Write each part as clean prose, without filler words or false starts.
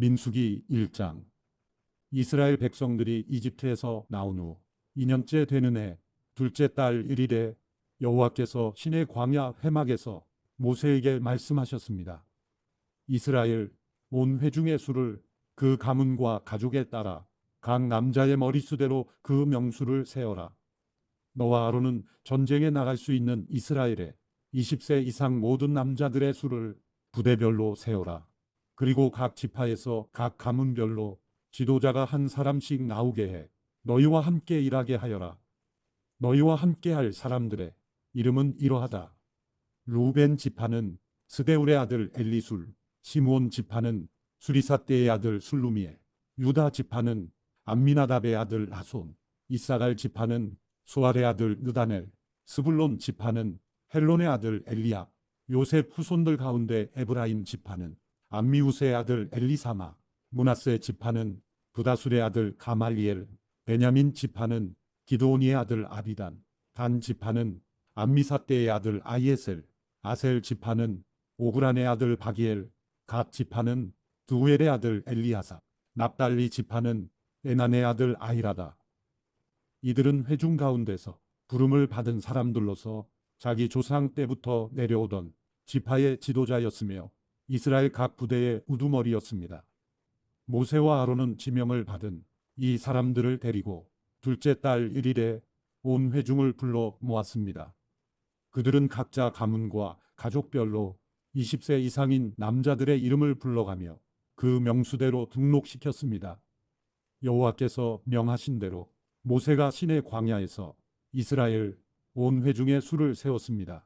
민수기 1장. 이스라엘 백성들이 이집트에서 나온 후 2년째 되는 해 둘째 달 1일에 여호와께서 시내 광야 회막에서 모세에게 말씀하셨습니다. 이스라엘 온 회중의 수를 그 가문과 가족에 따라 각 남자의 머릿수대로 그 명수를 세어라. 너와 아론은 전쟁에 나갈 수 있는 이스라엘의 20세 이상 모든 남자들의 수를 부대별로 세어라. 그리고 각 지파에서 각 가문별로 지도자가 한 사람씩 나오게 해 너희와 함께 일하게 하여라. 너희와 함께 할 사람들의 이름은 이러하다. 루벤 지파는 스데울의 아들 엘리술, 시므온 지파는 수리사떼의 아들 술루미에, 유다 지파는 암미나답의 아들 나손, 이사갈 지파는 수알의 아들 느다넬, 스불론 지파는 헬론의 아들 엘리압, 요셉 후손들 가운데 에브라임 지파는 암미우스의 아들 엘리사마, 므낫세 지파는 부다술의 아들 가말리엘, 베냐민 지파는 기드오니의 아들 아비단, 단 지파는 암미사떼의 아들 아이에셀, 아셀 지파는 오그란의 아들 바기엘, 갓 지파는 두엘의 아들 엘리아삽, 납달리 지파는 에난의 아들 아히라다. 이들은 회중 가운데서 부름을 받은 사람들로서 자기 조상 때부터 내려오던 지파의 지도자였으며 이스라엘 각 부대의 우두머리였습니다. 모세와 아론은 지명을 받은 이 사람들을 데리고 둘째 달 1일에 온 회중을 불러 모았습니다. 그들은 각자 가문과 가족별로 20세 이상인 남자들의 이름을 불러가며 그 명수대로 등록시켰습니다. 여호와께서 명하신 대로 모세가 시내 광야에서 이스라엘 온 회중의 수를 세웠습니다.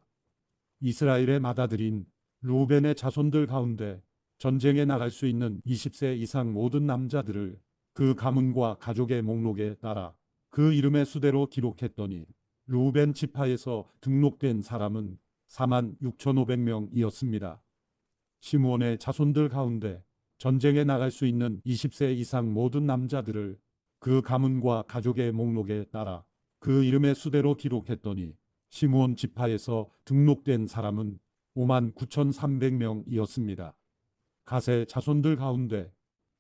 이스라엘의 맏아들인 루벤의 자손들 가운데 전쟁에 나갈 수 있는 20세 이상 모든 남자들을 그 가문과 가족의 목록에 따라 그 이름의 수대로 기록했더니 루벤 지파에서 등록된 사람은 46,500명이었습니다. 시므온의 자손들 가운데 전쟁에 나갈 수 있는 20세 이상 모든 남자들을 그 가문과 가족의 목록에 따라 그 이름의 수대로 기록했더니 시므온 지파에서 등록된 사람은 59,300명이었습니다. 갓의 자손들 가운데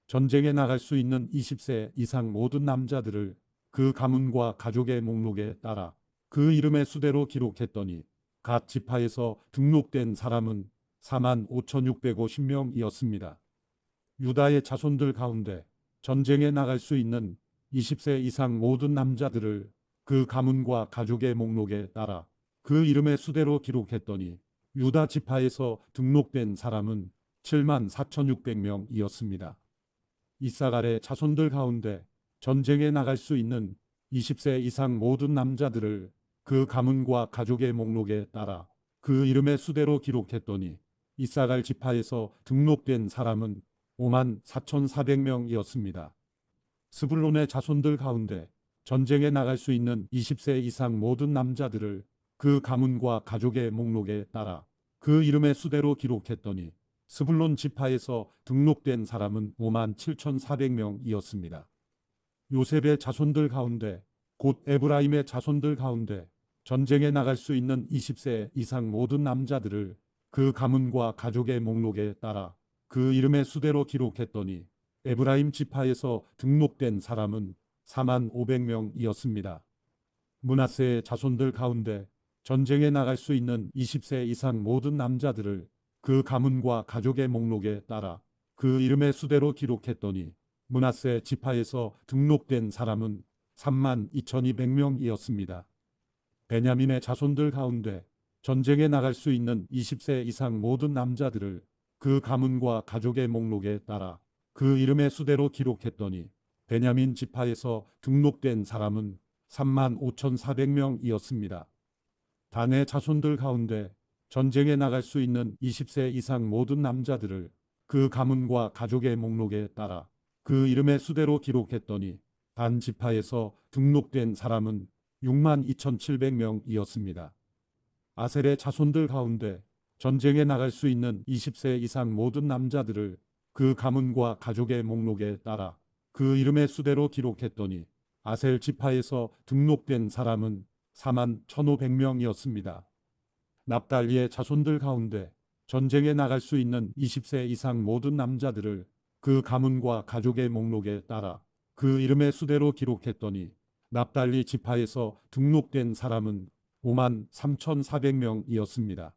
전쟁에 나갈 수 있는 20세 이상 모든 남자들을 그 가문과 가족의 목록에 따라 그 이름의 수대로 기록했더니 갓 지파에서 등록된 사람은 45,650명이었습니다. 유다의 자손들 가운데 전쟁에 나갈 수 있는 20세 이상 모든 남자들을 그 가문과 가족의 목록에 따라 그 이름의 수대로 기록했더니 유다 지파에서 등록된 사람은 74,600명이었습니다. 이사갈의 자손들 가운데 전쟁에 나갈 수 있는 20세 이상 모든 남자들을 그 가문과 가족의 목록에 따라 그 이름의 수대로 기록했더니 이사갈 지파에서 등록된 사람은 54,400명이었습니다. 스불론의 자손들 가운데 전쟁에 나갈 수 있는 20세 이상 모든 남자들을 그 가문과 가족의 목록에 따라 그 이름의 수대로 기록했더니 스불론 지파에서 등록된 사람은 57,400명이었습니다. 요셉의 자손들 가운데 곧 에브라임의 자손들 가운데 전쟁에 나갈 수 있는 20세 이상 모든 남자들을 그 가문과 가족의 목록에 따라 그 이름의 수대로 기록했더니 에브라임 지파에서 등록된 사람은 45,000명이었습니다. 므낫세의 자손들 가운데 전쟁에 나갈 수 있는 20세 이상 모든 남자들을 그 가문과 가족의 목록에 따라 그 이름의 수대로 기록했더니 므낫세 지파에서 등록된 사람은 32,200명이었습니다. 베냐민의 자손들 가운데 전쟁에 나갈 수 있는 20세 이상 모든 남자들을 그 가문과 가족의 목록에 따라 그 이름의 수대로 기록했더니 베냐민 지파에서 등록된 사람은 35,400명이었습니다. 단의 자손들 가운데 전쟁에 나갈 수 있는 20세 이상 모든 남자들을 그 가문과 가족의 목록에 따라 그 이름의 수대로 기록했더니 단 지파에서 등록된 사람은 62,700명이었습니다. 아셀의 자손들 가운데 전쟁에 나갈 수 있는 20세 이상 모든 남자들을 그 가문과 가족의 목록에 따라 그 이름의 수대로 기록했더니 아셀 지파에서 등록된 사람은 41,500명이었습니다. 납달리의 자손들 가운데 전쟁에 나갈 수 있는 20세 이상 모든 남자들을 그 가문과 가족의 목록에 따라 그 이름의 수대로 기록했더니 납달리 지파에서 등록된 사람은 5만 3,400명이었습니다.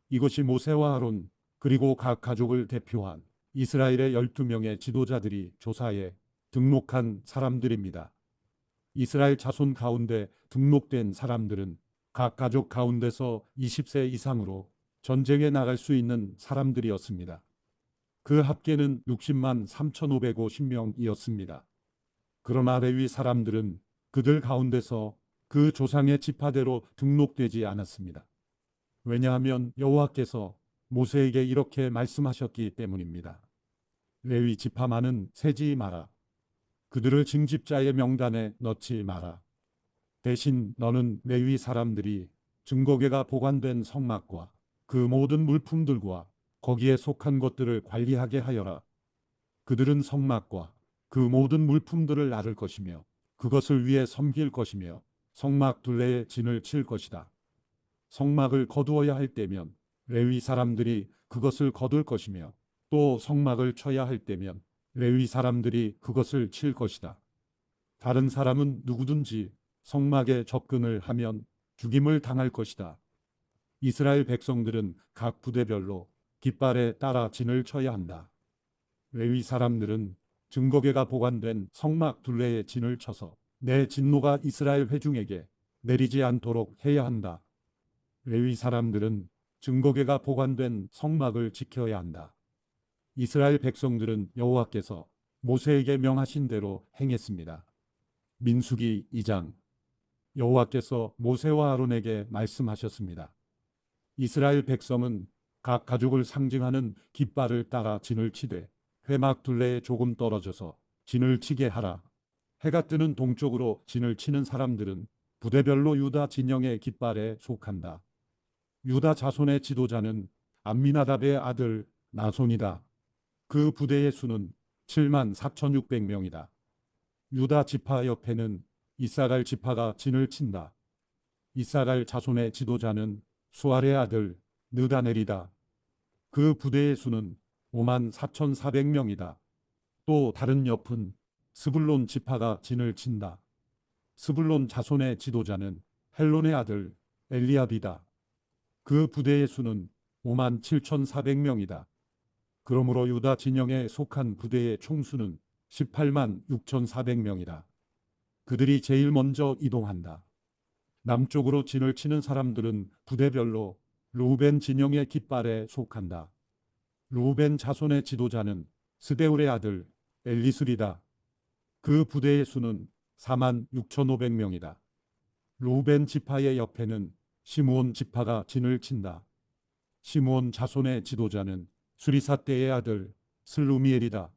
이것이 모세와 아론 그리고 각 가족을 대표한 이스라엘의 12명의 지도자들이 조사해 등록한 사람들입니다. 이스라엘 자손 가운데 등록된 사람들은 각 가족 가운데서 20세 이상으로 전쟁에 나갈 수 있는 사람들이었습니다. 그 합계는 60만 3,550명이었습니다. 그러나 레위 사람들은 그들 가운데서 그 조상의 지파대로 등록되지 않았습니다. 왜냐하면 여호와께서 모세에게 이렇게 말씀하셨기 때문입니다. 레위 지파만은 세지 마라. 그들을 징집자의 명단에 넣지 마라. 대신 너는 레위 사람들이 증거궤가 보관된 성막과 그 모든 물품들과 거기에 속한 것들을 관리하게 하여라. 그들은 성막과 그 모든 물품들을 나를 것이며 그것을 위해 섬길 것이며 성막 둘레에 진을 칠 것이다. 성막을 거두어야 할 때면 레위 사람들이 그것을 거둘 것이며 또 성막을 쳐야 할 때면 레위 사람들이 그것을 칠 것이다. 다른 사람은 누구든지 성막에 접근을 하면 죽임을 당할 것이다. 이스라엘 백성들은 각 부대별로 깃발에 따라 진을 쳐야 한다. 레위 사람들은 증거궤가 보관된 성막 둘레에 진을 쳐서 내 진노가 이스라엘 회중에게 내리지 않도록 해야 한다. 레위 사람들은 증거궤가 보관된 성막을 지켜야 한다. 이스라엘 백성들은 여호와께서 모세에게 명하신 대로 행했습니다. 민수기 2장. 여호와께서 모세와 아론에게 말씀하셨습니다. 이스라엘 백성은 각 가족을 상징하는 깃발을 따라 진을 치되 회막 둘레에 조금 떨어져서 진을 치게 하라. 해가 뜨는 동쪽으로 진을 치는 사람들은 부대별로 유다 진영의 깃발에 속한다. 유다 자손의 지도자는 암미나답의 아들 나손이다. 그 부대의 수는 7만 4,600명이다. 유다 지파 옆에는 이사갈 지파가 진을 친다. 이사갈 자손의 지도자는 수알의 아들 느다넬이다. 그 부대의 수는 5만 4,400명이다. 또 다른 옆은 스불론 지파가 진을 친다. 스불론 자손의 지도자는 헬론의 아들 엘리압이다. 그 부대의 수는 5만 7,400명이다. 그러므로 유다 진영에 속한 부대의 총수는 18만 6,400명이다. 그들이 제일 먼저 이동한다. 남쪽으로 진을 치는 사람들은 부대별로 르우벤 진영의 깃발에 속한다. 르우벤 자손의 지도자는 스데울의 아들 엘리술이다. 그 부대의 수는 4만 6,500명이다. 르우벤 지파의 옆에는 시므온 지파가 진을 친다. 시므온 자손의 지도자는 수리사떼의 아들 슬루미엘이다.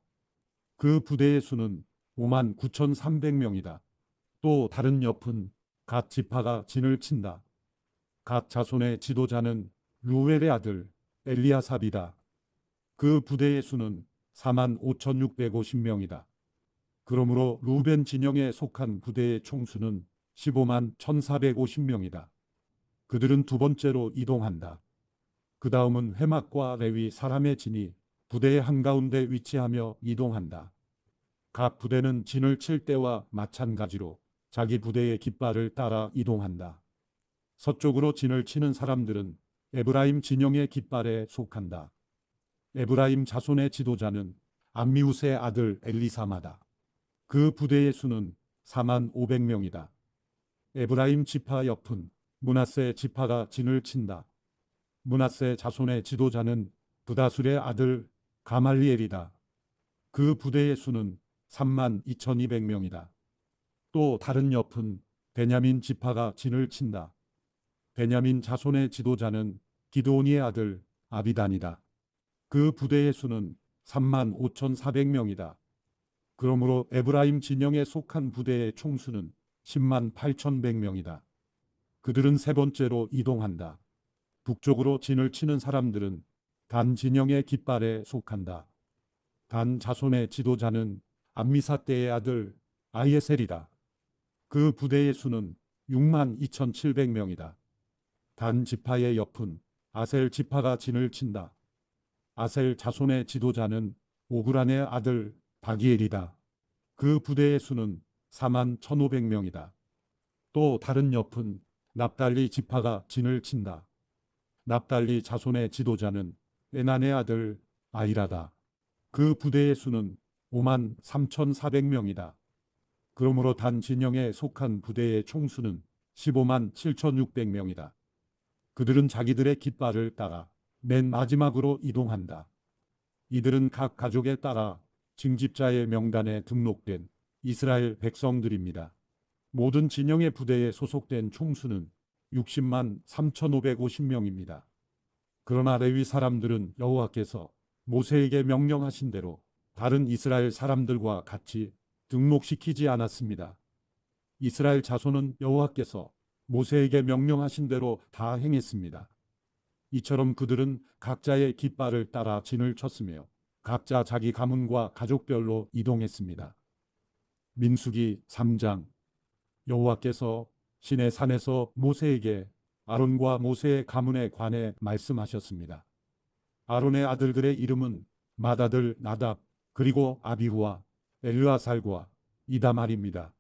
그 부대의 수는 5만 9,300명이다. 또 다른 옆은 갓 지파가 진을 친다. 갓 자손의 지도자는 루엘의 아들 엘리아삽이다. 그 부대의 수는 4만 5,650명이다. 그러므로 루벤 진영에 속한 부대의 총수는 15만 1,450명이다. 그들은 두 번째로 이동한다. 그 다음은 회막과 레위 사람의 진이 부대의 한가운데 위치하며 이동한다. 각 부대는 진을 칠 때와 마찬가지로 자기 부대의 깃발을 따라 이동한다. 서쪽으로 진을 치는 사람들은 에브라임 진영의 깃발에 속한다. 에브라임 자손의 지도자는 암미우스의 아들 엘리사마다. 그 부대의 수는 4만 500명이다. 에브라임 지파 옆은 므낫세 지파가 진을 친다. 므낫세 자손의 지도자는 부다술의 아들 가말리엘이다. 그 부대의 수는 3만 2,200명이다. 또 다른 옆은 베냐민 지파가 진을 친다. 베냐민 자손의 지도자는 기드온이의 아들 아비단이다. 그 부대의 수는 3만 5,400명이다. 그러므로 에브라임 진영에 속한 부대의 총수는 10만 8,100명이다. 그들은 세 번째로 이동한다. 북쪽으로 진을 치는 사람들은 단 진영의 깃발에 속한다. 단 자손의 지도자는 암미사떼의 아들 아이에셀이다. 그 부대의 수는 6만 2,700명이다. 단 지파의 옆은 아셀 지파가 진을 친다. 아셀 자손의 지도자는 오그란의 아들 바기엘이다. 그 부대의 수는 4만 1,500명이다. 또 다른 옆은 납달리 지파가 진을 친다. 납달리 자손의 지도자는 에난의 아들 아이라다. 그 부대의 수는 5만 3,400명이다. 그러므로 단 진영에 속한 부대의 총수는 15만 7,600명이다. 그들은 자기들의 깃발을 따라 맨 마지막으로 이동한다. 이들은 각 가족에 따라 징집자의 명단에 등록된 이스라엘 백성들입니다. 모든 진영의 부대에 소속된 총수는 60만 3,550명입니다. 그러나 레위 사람들은 여호와께서 모세에게 명령하신 대로 다른 이스라엘 사람들과 같이 등록시키지 않았습니다. 이스라엘 자손은 여호와께서 모세에게 명령하신 대로 다 행했습니다. 이처럼 그들은 각자의 깃발을 따라 진을 쳤으며 각자 자기 가문과 가족별로 이동했습니다. 민수기 3장. 여호와께서 시내 산에서 모세에게 아론과 모세의 가문에 관해 말씀하셨습니다. 아론의 아들들의 이름은 맏아들 나답, 그리고 아비후와 엘르아살과 이다말입니다.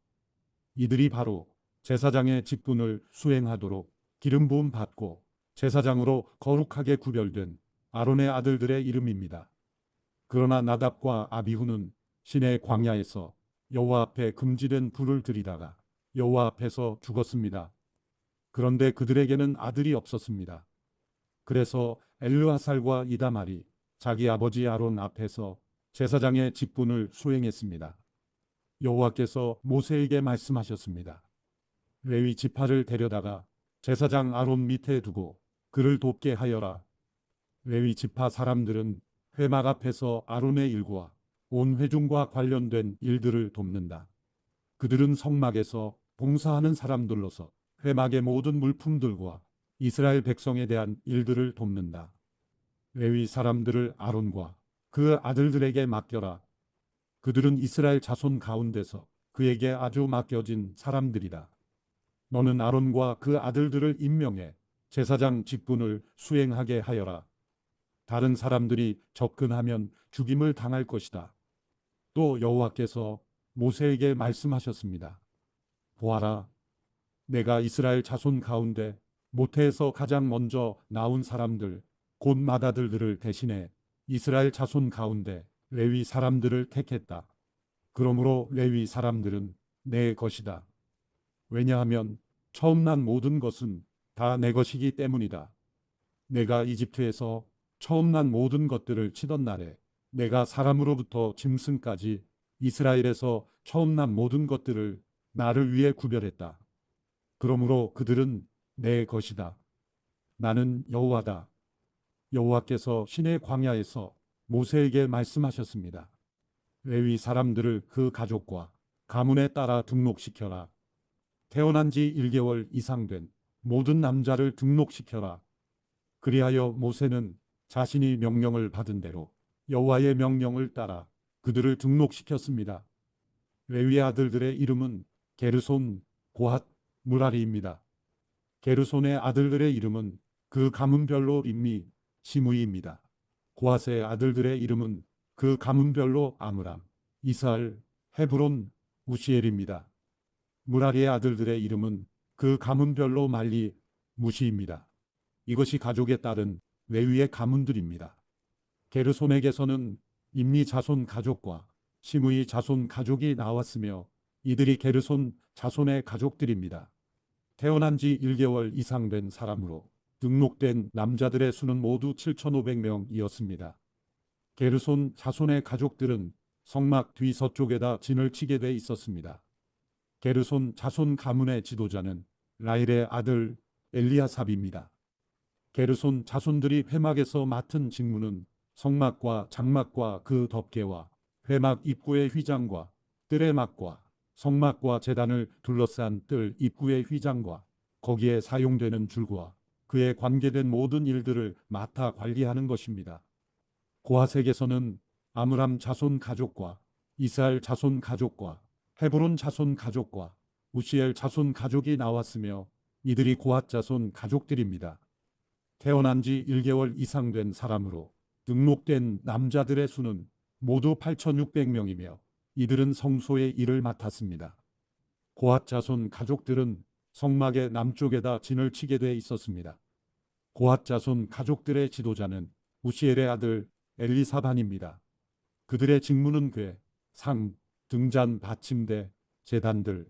이들이 바로 제사장의 직분을 수행하도록 기름 부음 받고 제사장으로 거룩하게 구별된 아론의 아들들의 이름입니다. 그러나 나답과 아비후는 시내 광야에서 여호와 앞에 금지된 불을 들이다가 여호와 앞에서 죽었습니다. 그런데 그들에게는 아들이 없었습니다. 그래서 엘르아살과 이다말이 자기 아버지 아론 앞에서 제사장의 직분을 수행했습니다. 여호와께서 모세에게 말씀하셨습니다. 레위 지파를 데려다가 제사장 아론 밑에 두고 그를 돕게 하여라. 레위 지파 사람들은 회막 앞에서 아론의 일과 온 회중과 관련된 일들을 돕는다. 그들은 성막에서 봉사하는 사람들로서 회막의 모든 물품들과 이스라엘 백성에 대한 일들을 돕는다. 레위 사람들을 아론과 그 아들들에게 맡겨라. 그들은 이스라엘 자손 가운데서 그에게 아주 맡겨진 사람들이다. 너는 아론과 그 아들들을 임명해 제사장 직분을 수행하게 하여라. 다른 사람들이 접근하면 죽임을 당할 것이다. 또 여호와께서 모세에게 말씀하셨습니다. 보아라, 내가 이스라엘 자손 가운데 모태에서 가장 먼저 나온 사람들, 곧 맏아들들을 대신해 이스라엘 자손 가운데 레위 사람들을 택했다. 그러므로 레위 사람들은 내 것이다. 왜냐하면 처음 난 모든 것은 다 내 것이기 때문이다. 내가 이집트에서 처음 난 모든 것들을 치던 날에 내가 사람으로부터 짐승까지 이스라엘에서 처음 난 모든 것들을 나를 위해 구별했다. 그러므로 그들은 내 것이다. 나는 여호와다. 여호와께서 시내 광야에서 모세에게 말씀하셨습니다. 레위 사람들을 그 가족과 가문에 따라 등록시켜라. 태어난 지 1개월 이상 된 모든 남자를 등록시켜라. 그리하여 모세는 자신이 명령을 받은 대로 여호와의 명령을 따라 그들을 등록시켰습니다. 레위 아들들의 이름은 게르손, 고핫, 무라리입니다. 게르손의 아들들의 이름은 그 가문별로 임미, 시므이입니다. 고핫의 아들들의 이름은 그 가문별로 아므람, 이스할, 헤브론, 우시엘입니다. 무라리의 아들들의 이름은 그 가문별로 말리, 무시입니다. 이것이 가족에 따른 레위의 가문들입니다. 게르손에게서는 임리 자손 가족과 시므이 자손 가족이 나왔으며 이들이 게르손 자손의 가족들입니다. 태어난 지 1개월 이상 된 사람으로 등록된 남자들의 수는 모두 7,500명이었습니다. 게르손 자손의 가족들은 성막 뒤 서쪽에다 진을 치게 돼 있었습니다. 게르손 자손 가문의 지도자는 라일의 아들 엘리아삽입니다. 게르손 자손들이 회막에서 맡은 직무는 성막과 장막과 그 덮개와 회막 입구의 휘장과 뜰의 막과 성막과 제단을 둘러싼 뜰 입구의 휘장과 거기에 사용되는 줄과 그에 관계된 모든 일들을 맡아 관리하는 것입니다. 고핫에게서는 아므람 자손 가족과 이스할 자손 가족과 헤브론 자손 가족과 우시엘 자손 가족이 나왔으며 이들이 고핫 자손 가족들입니다. 태어난 지 1개월 이상 된 사람으로 등록된 남자들의 수는 모두 8,600명이며 이들은 성소의 일을 맡았습니다. 고핫 자손 가족들은 성막의 남쪽에다 진을 치게 돼 있었습니다. 고핫 자손 가족들의 지도자는 우시엘의 아들 엘리사반입니다. 그들의 직무는 궤, 상, 등잔 받침대, 제단들,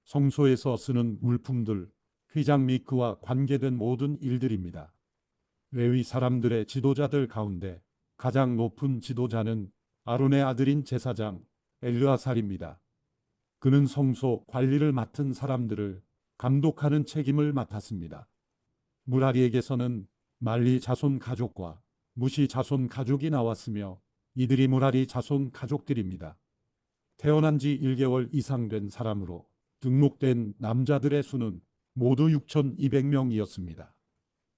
성소에서 쓰는 물품들, 휘장 및 그와 관계된 모든 일들입니다. 레위 사람들의 지도자들 가운데 가장 높은 지도자는 아론의 아들인 제사장 엘르아살입니다. 그는 성소 관리를 맡은 사람들을 감독하는 책임을 맡았습니다. 무라리에게서는 말리 자손 가족과 무시 자손 가족이 나왔으며 이들이 무라리 자손 가족들입니다. 태어난 지 1개월 이상 된 사람으로 등록된 남자들의 수는 모두 6,200명이었습니다.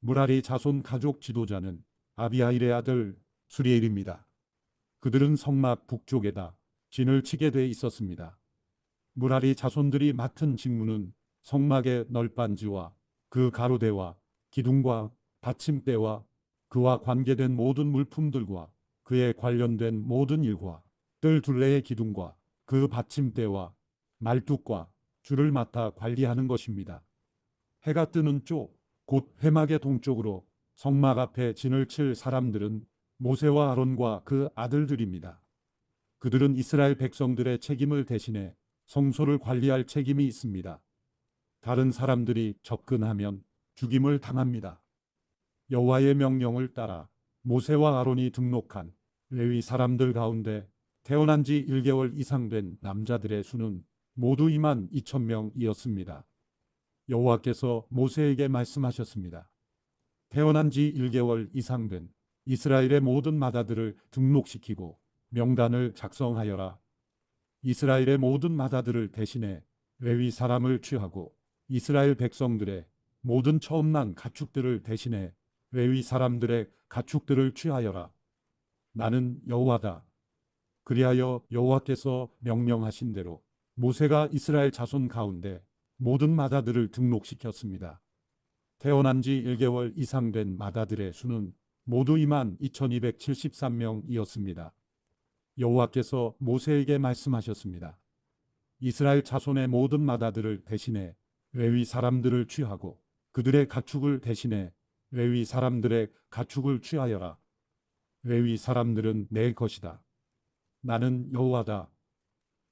무라리 자손 가족 지도자는 아비아일의 아들 수리엘입니다. 그들은 성막 북쪽에다 진을 치게 돼 있었습니다. 무라리 자손들이 맡은 직무는 성막의 널빤지와 그 가로대와 기둥과 받침대와 그와 관계된 모든 물품들과 그에 관련된 모든 일과 뜰 둘레의 기둥과 그 받침대와 말뚝과 줄을 맡아 관리하는 것입니다. 해가 뜨는 쪽, 곧 회막의 동쪽으로 성막 앞에 진을 칠 사람들은 모세와 아론과 그 아들들입니다. 그들은 이스라엘 백성들의 책임을 대신해 성소를 관리할 책임이 있습니다. 다른 사람들이 접근하면 죽임을 당합니다. 여호와의 명령을 따라 모세와 아론이 등록한 레위 사람들 가운데 태어난 지 1개월 이상 된 남자들의 수는 모두 22,000명이었습니다. 여호와께서 모세에게 말씀하셨습니다. 태어난 지 1개월 이상 된 이스라엘의 모든 맏아들을 등록시키고 명단을 작성하여라. 이스라엘의 모든 맏아들을 대신해 레위 사람을 취하고 이스라엘 백성들의 모든 처음 난 가축들을 대신해 레위 사람들의 가축들을 취하여라. 나는 여호와다. 그리하여 여호와께서 명령하신 대로 모세가 이스라엘 자손 가운데 모든 맏아들을 등록시켰습니다. 태어난 지 1개월 이상 된 맏아들의 수는 모두 22,773명이었습니다. 여호와께서 모세에게 말씀하셨습니다. 이스라엘 자손의 모든 맏아들을 대신해 레위 사람들을 취하고 그들의 가축을 대신해 레위 사람들의 가축을 취하여라. 레위 사람들은 내 것이다. 나는 여호와다.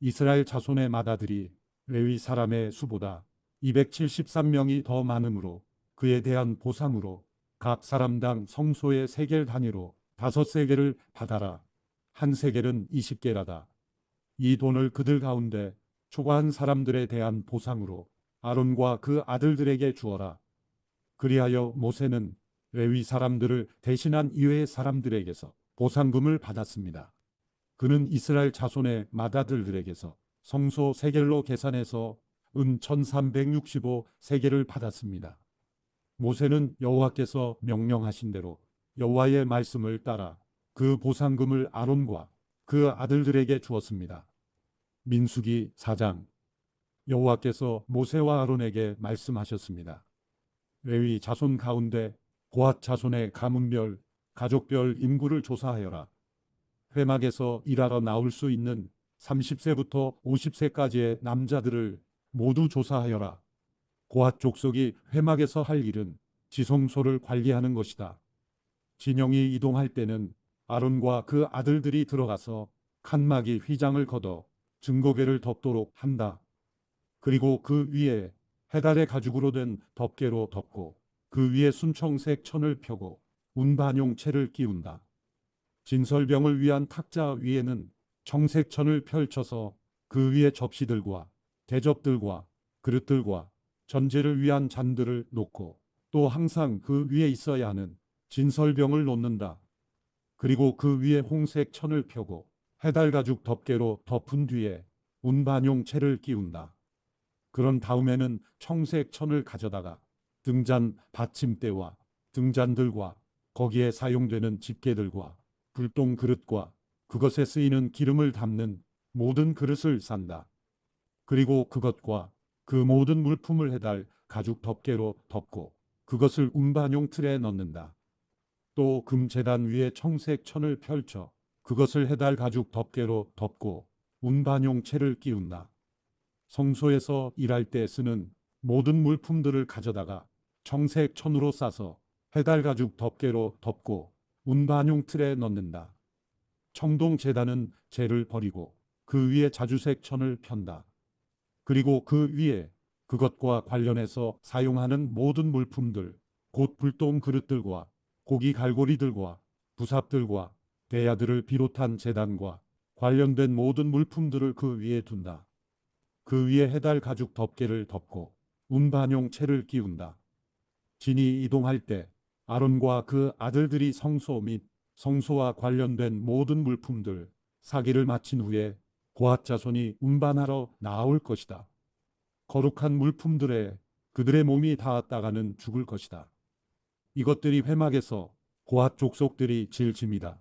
이스라엘 자손의 맏아들이 레위 사람의 수보다 273명이 더 많으므로 그에 대한 보상으로 각 사람당 성소의 세겔 단위로 5세겔을 받아라. 한 세겔은 20게라다. 이 돈을 그들 가운데 초과한 사람들에 대한 보상으로 아론과 그 아들들에게 주어라. 그리하여 모세는 레위 사람들을 대신한 이외의 사람들에게서 보상금을 받았습니다. 그는 이스라엘 자손의 맏아들들에게서 성소 세겔로 계산해서 은 1365 세겔을 받았습니다. 모세는 여호와께서 명령하신 대로 여호와의 말씀을 따라 그 보상금을 아론과 그 아들들에게 주었습니다. 민수기 4장. 여호와께서 모세와 아론에게 말씀하셨습니다. 레위 자손 가운데 고핫 자손의 가문별, 가족별 인구를 조사하여라. 회막에서 일하러 나올 수 있는 30세부터 50세까지의 남자들을 모두 조사하여라. 고핫 족속이 회막에서 할 일은 지성소를 관리하는 것이다. 진영이 이동할 때는 아론과 그 아들들이 들어가서 칸막이 휘장을 걷어 증거궤를 덮도록 한다. 그리고 그 위에 해달의 가죽으로 된 덮개로 덮고 그 위에 순청색 천을 펴고 운반용체를 끼운다. 진설병을 위한 탁자 위에는 청색천을 펼쳐서 그 위에 접시들과 대접들과 그릇들과 전제를 위한 잔들을 놓고 또 항상 그 위에 있어야 하는 진설병을 놓는다. 그리고 그 위에 홍색 천을 펴고 해달 가죽 덮개로 덮은 뒤에 운반용 채를 끼운다. 그런 다음에는 청색 천을 가져다가 등잔 받침대와 등잔들과 거기에 사용되는 집게들과 불똥 그릇과 그것에 쓰이는 기름을 담는 모든 그릇을 산다. 그리고 그것과 그 모든 물품을 해달 가죽 덮개로 덮고 그것을 운반용 틀에 넣는다. 또 금제단 위에 청색 천을 펼쳐 그것을 해달 가죽 덮개로 덮고 운반용 채를 끼운다. 성소에서 일할 때 쓰는 모든 물품들을 가져다가 청색 천으로 싸서 해달 가죽 덮개로 덮고 운반용 틀에 넣는다. 청동 제단은 재를 버리고 그 위에 자주색 천을 편다. 그리고 그 위에 그것과 관련해서 사용하는 모든 물품들, 곧 불똥 그릇들과 고기 갈고리들과 부삽들과 대야들을 비롯한 제단과 관련된 모든 물품들을 그 위에 둔다. 그 위에 해달 가죽 덮개를 덮고 운반용 채를 끼운다. 진이 이동할 때 아론과 그 아들들이 성소 및 성소와 관련된 모든 물품들, 사기를 마친 후에 고앗 자손이 운반하러 나올 것이다. 거룩한 물품들에 그들의 몸이 닿았다가는 죽을 것이다. 이것들이 회막에서 고앗 족속들이 질 짐이다.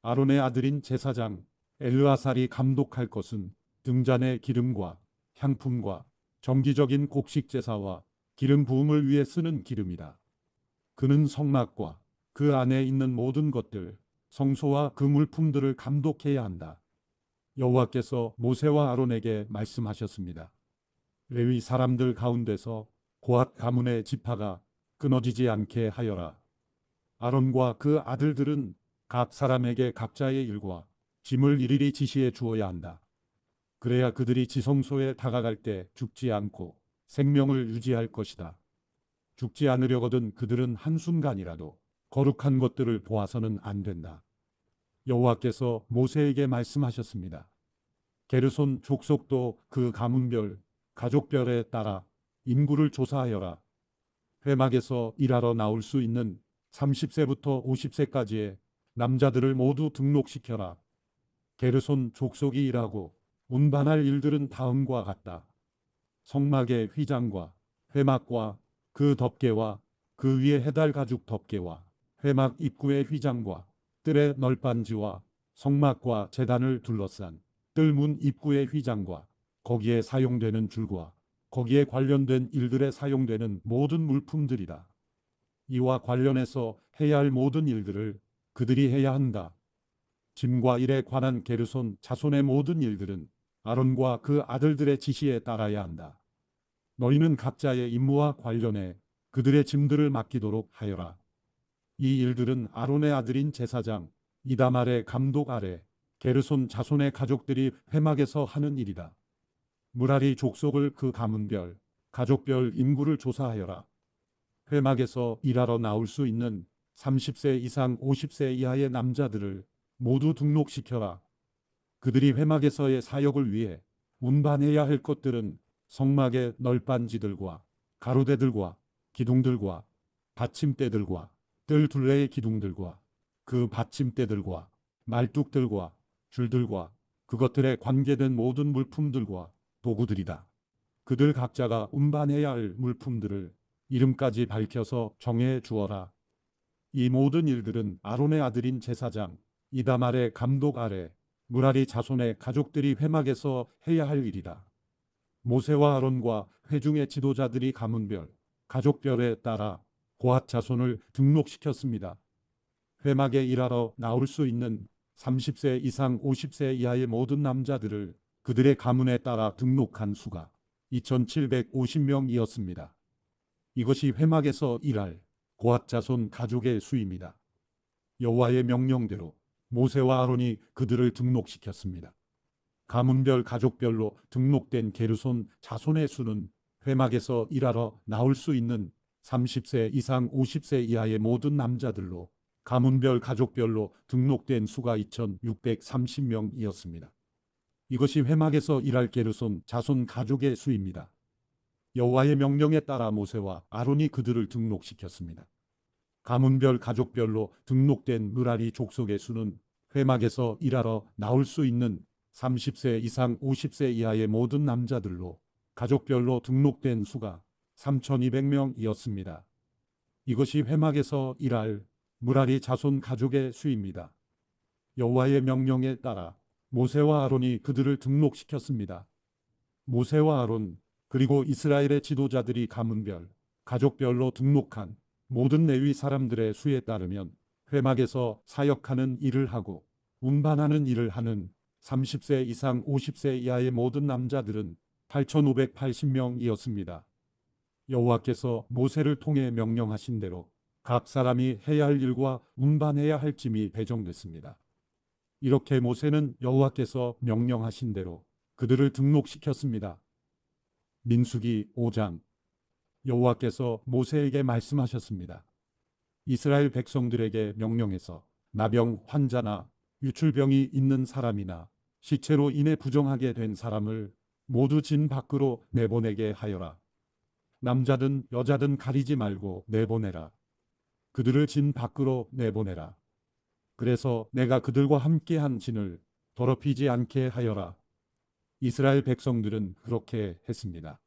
아론의 아들인 제사장 엘르아살이 감독할 것은 등잔의 기름과 향품과 정기적인 곡식 제사와 기름 부음을 위해 쓰는 기름이다. 그는 성막과 그 안에 있는 모든 것들, 성소와 그 물품들을 감독해야 한다. 여호와께서 모세와 아론에게 말씀하셨습니다. 레위 사람들 가운데서 고앗 가문의 지파가 끊어지지 않게 하여라. 아론과 그 아들들은 각 사람에게 각자의 일과 짐을 일일이 지시해 주어야 한다. 그래야 그들이 지성소에 다가갈 때 죽지 않고 생명을 유지할 것이다. 죽지 않으려거든 그들은 한순간이라도 거룩한 것들을 보아서는 안 된다. 여호와께서 모세에게 말씀하셨습니다. 게르손 족속도 그 가문별, 가족별에 따라 인구를 조사하여라. 회막에서 일하러 나올 수 있는 30세부터 50세까지의 남자들을 모두 등록시켜라. 게르손 족속이 일하고 운반할 일들은 다음과 같다. 성막의 휘장과 회막과 그 덮개와 그 위에 해달 가죽 덮개와 회막 입구의 휘장과 뜰의 널빤지와 성막과 제단을 둘러싼 뜰문 입구의 휘장과 거기에 사용되는 줄과 거기에 관련된 일들에 사용되는 모든 물품들이다. 이와 관련해서 해야 할 모든 일들을 그들이 해야 한다. 짐과 일에 관한 게르손 자손의 모든 일들은 아론과 그 아들들의 지시에 따라야 한다. 너희는 각자의 임무와 관련해 그들의 짐들을 맡기도록 하여라. 이 일들은 아론의 아들인 제사장 이다말의 감독 아래 게르손 자손의 가족들이 회막에서 하는 일이다. 무라리 족속을 그 가문별, 가족별 인구를 조사하여라. 회막에서 일하러 나올 수 있는 30세 이상 50세 이하의 남자들을 모두 등록시켜라. 그들이 회막에서의 사역을 위해 운반해야 할 것들은 성막의 널빤지들과 가로대들과 기둥들과 받침대들과 뜰 둘레의 기둥들과 그 받침대들과 말뚝들과 줄들과 그것들에 관계된 모든 물품들과 도구들이다. 그들 각자가 운반해야 할 물품들을 이름까지 밝혀서 정해 주어라. 이 모든 일들은 아론의 아들인 제사장 이다말의 감독 아래 무라리 자손의 가족들이 회막에서 해야 할 일이다. 모세와 아론과 회중의 지도자들이 가문별, 가족별에 따라 고앗 자손을 등록시켰습니다. 회막에 일하러 나올 수 있는 30세 이상 50세 이하의 모든 남자들을 그들의 가문에 따라 등록한 수가 2,750명이었습니다. 이것이 회막에서 일할 고앗 자손 가족의 수입니다. 여호와의 명령대로 모세와 아론이 그들을 등록시켰습니다. 가문별 가족별로 등록된 게르손 자손의 수는 회막에서 일하러 나올 수 있는 30세 이상 50세 이하의 모든 남자들로 가문별 가족별로 등록된 수가 2,630명이었습니다. 이것이 회막에서 일할 게르손 자손 가족의 수입니다. 여호와의 명령에 따라 모세와 아론이 그들을 등록시켰습니다. 가문별 가족별로 등록된 무라리 족속의 수는 회막에서 일하러 나올 수 있는 30세 이상 50세 이하의 모든 남자들로 가족별로 등록된 수가 3,200명이었습니다. 이것이 회막에서 일할 무라리 자손 가족의 수입니다. 여호와의 명령에 따라 모세와 아론이 그들을 등록시켰습니다. 모세와 아론 그리고 이스라엘의 지도자들이 가문별, 가족별로 등록한 모든 레위 사람들의 수에 따르면 회막에서 사역하는 일을 하고 운반하는 일을 하는 30세 이상 50세 이하의 모든 남자들은 8,580명이었습니다. 여호와께서 모세를 통해 명령하신 대로 각 사람이 해야 할 일과 운반해야 할 짐이 배정됐습니다. 이렇게 모세는 여호와께서 명령하신 대로 그들을 등록시켰습니다. 민수기 5장. 여호와께서 모세에게 말씀하셨습니다. 이스라엘 백성들에게 명령해서 나병 환자나 유출병이 있는 사람이나 시체로 인해 부정하게 된 사람을 모두 진 밖으로 내보내게 하여라. 남자든 여자든 가리지 말고 내보내라. 그들을 진 밖으로 내보내라. 그래서 내가 그들과 함께한 진을 더럽히지 않게 하여라. 이스라엘 백성들은 그렇게 했습니다.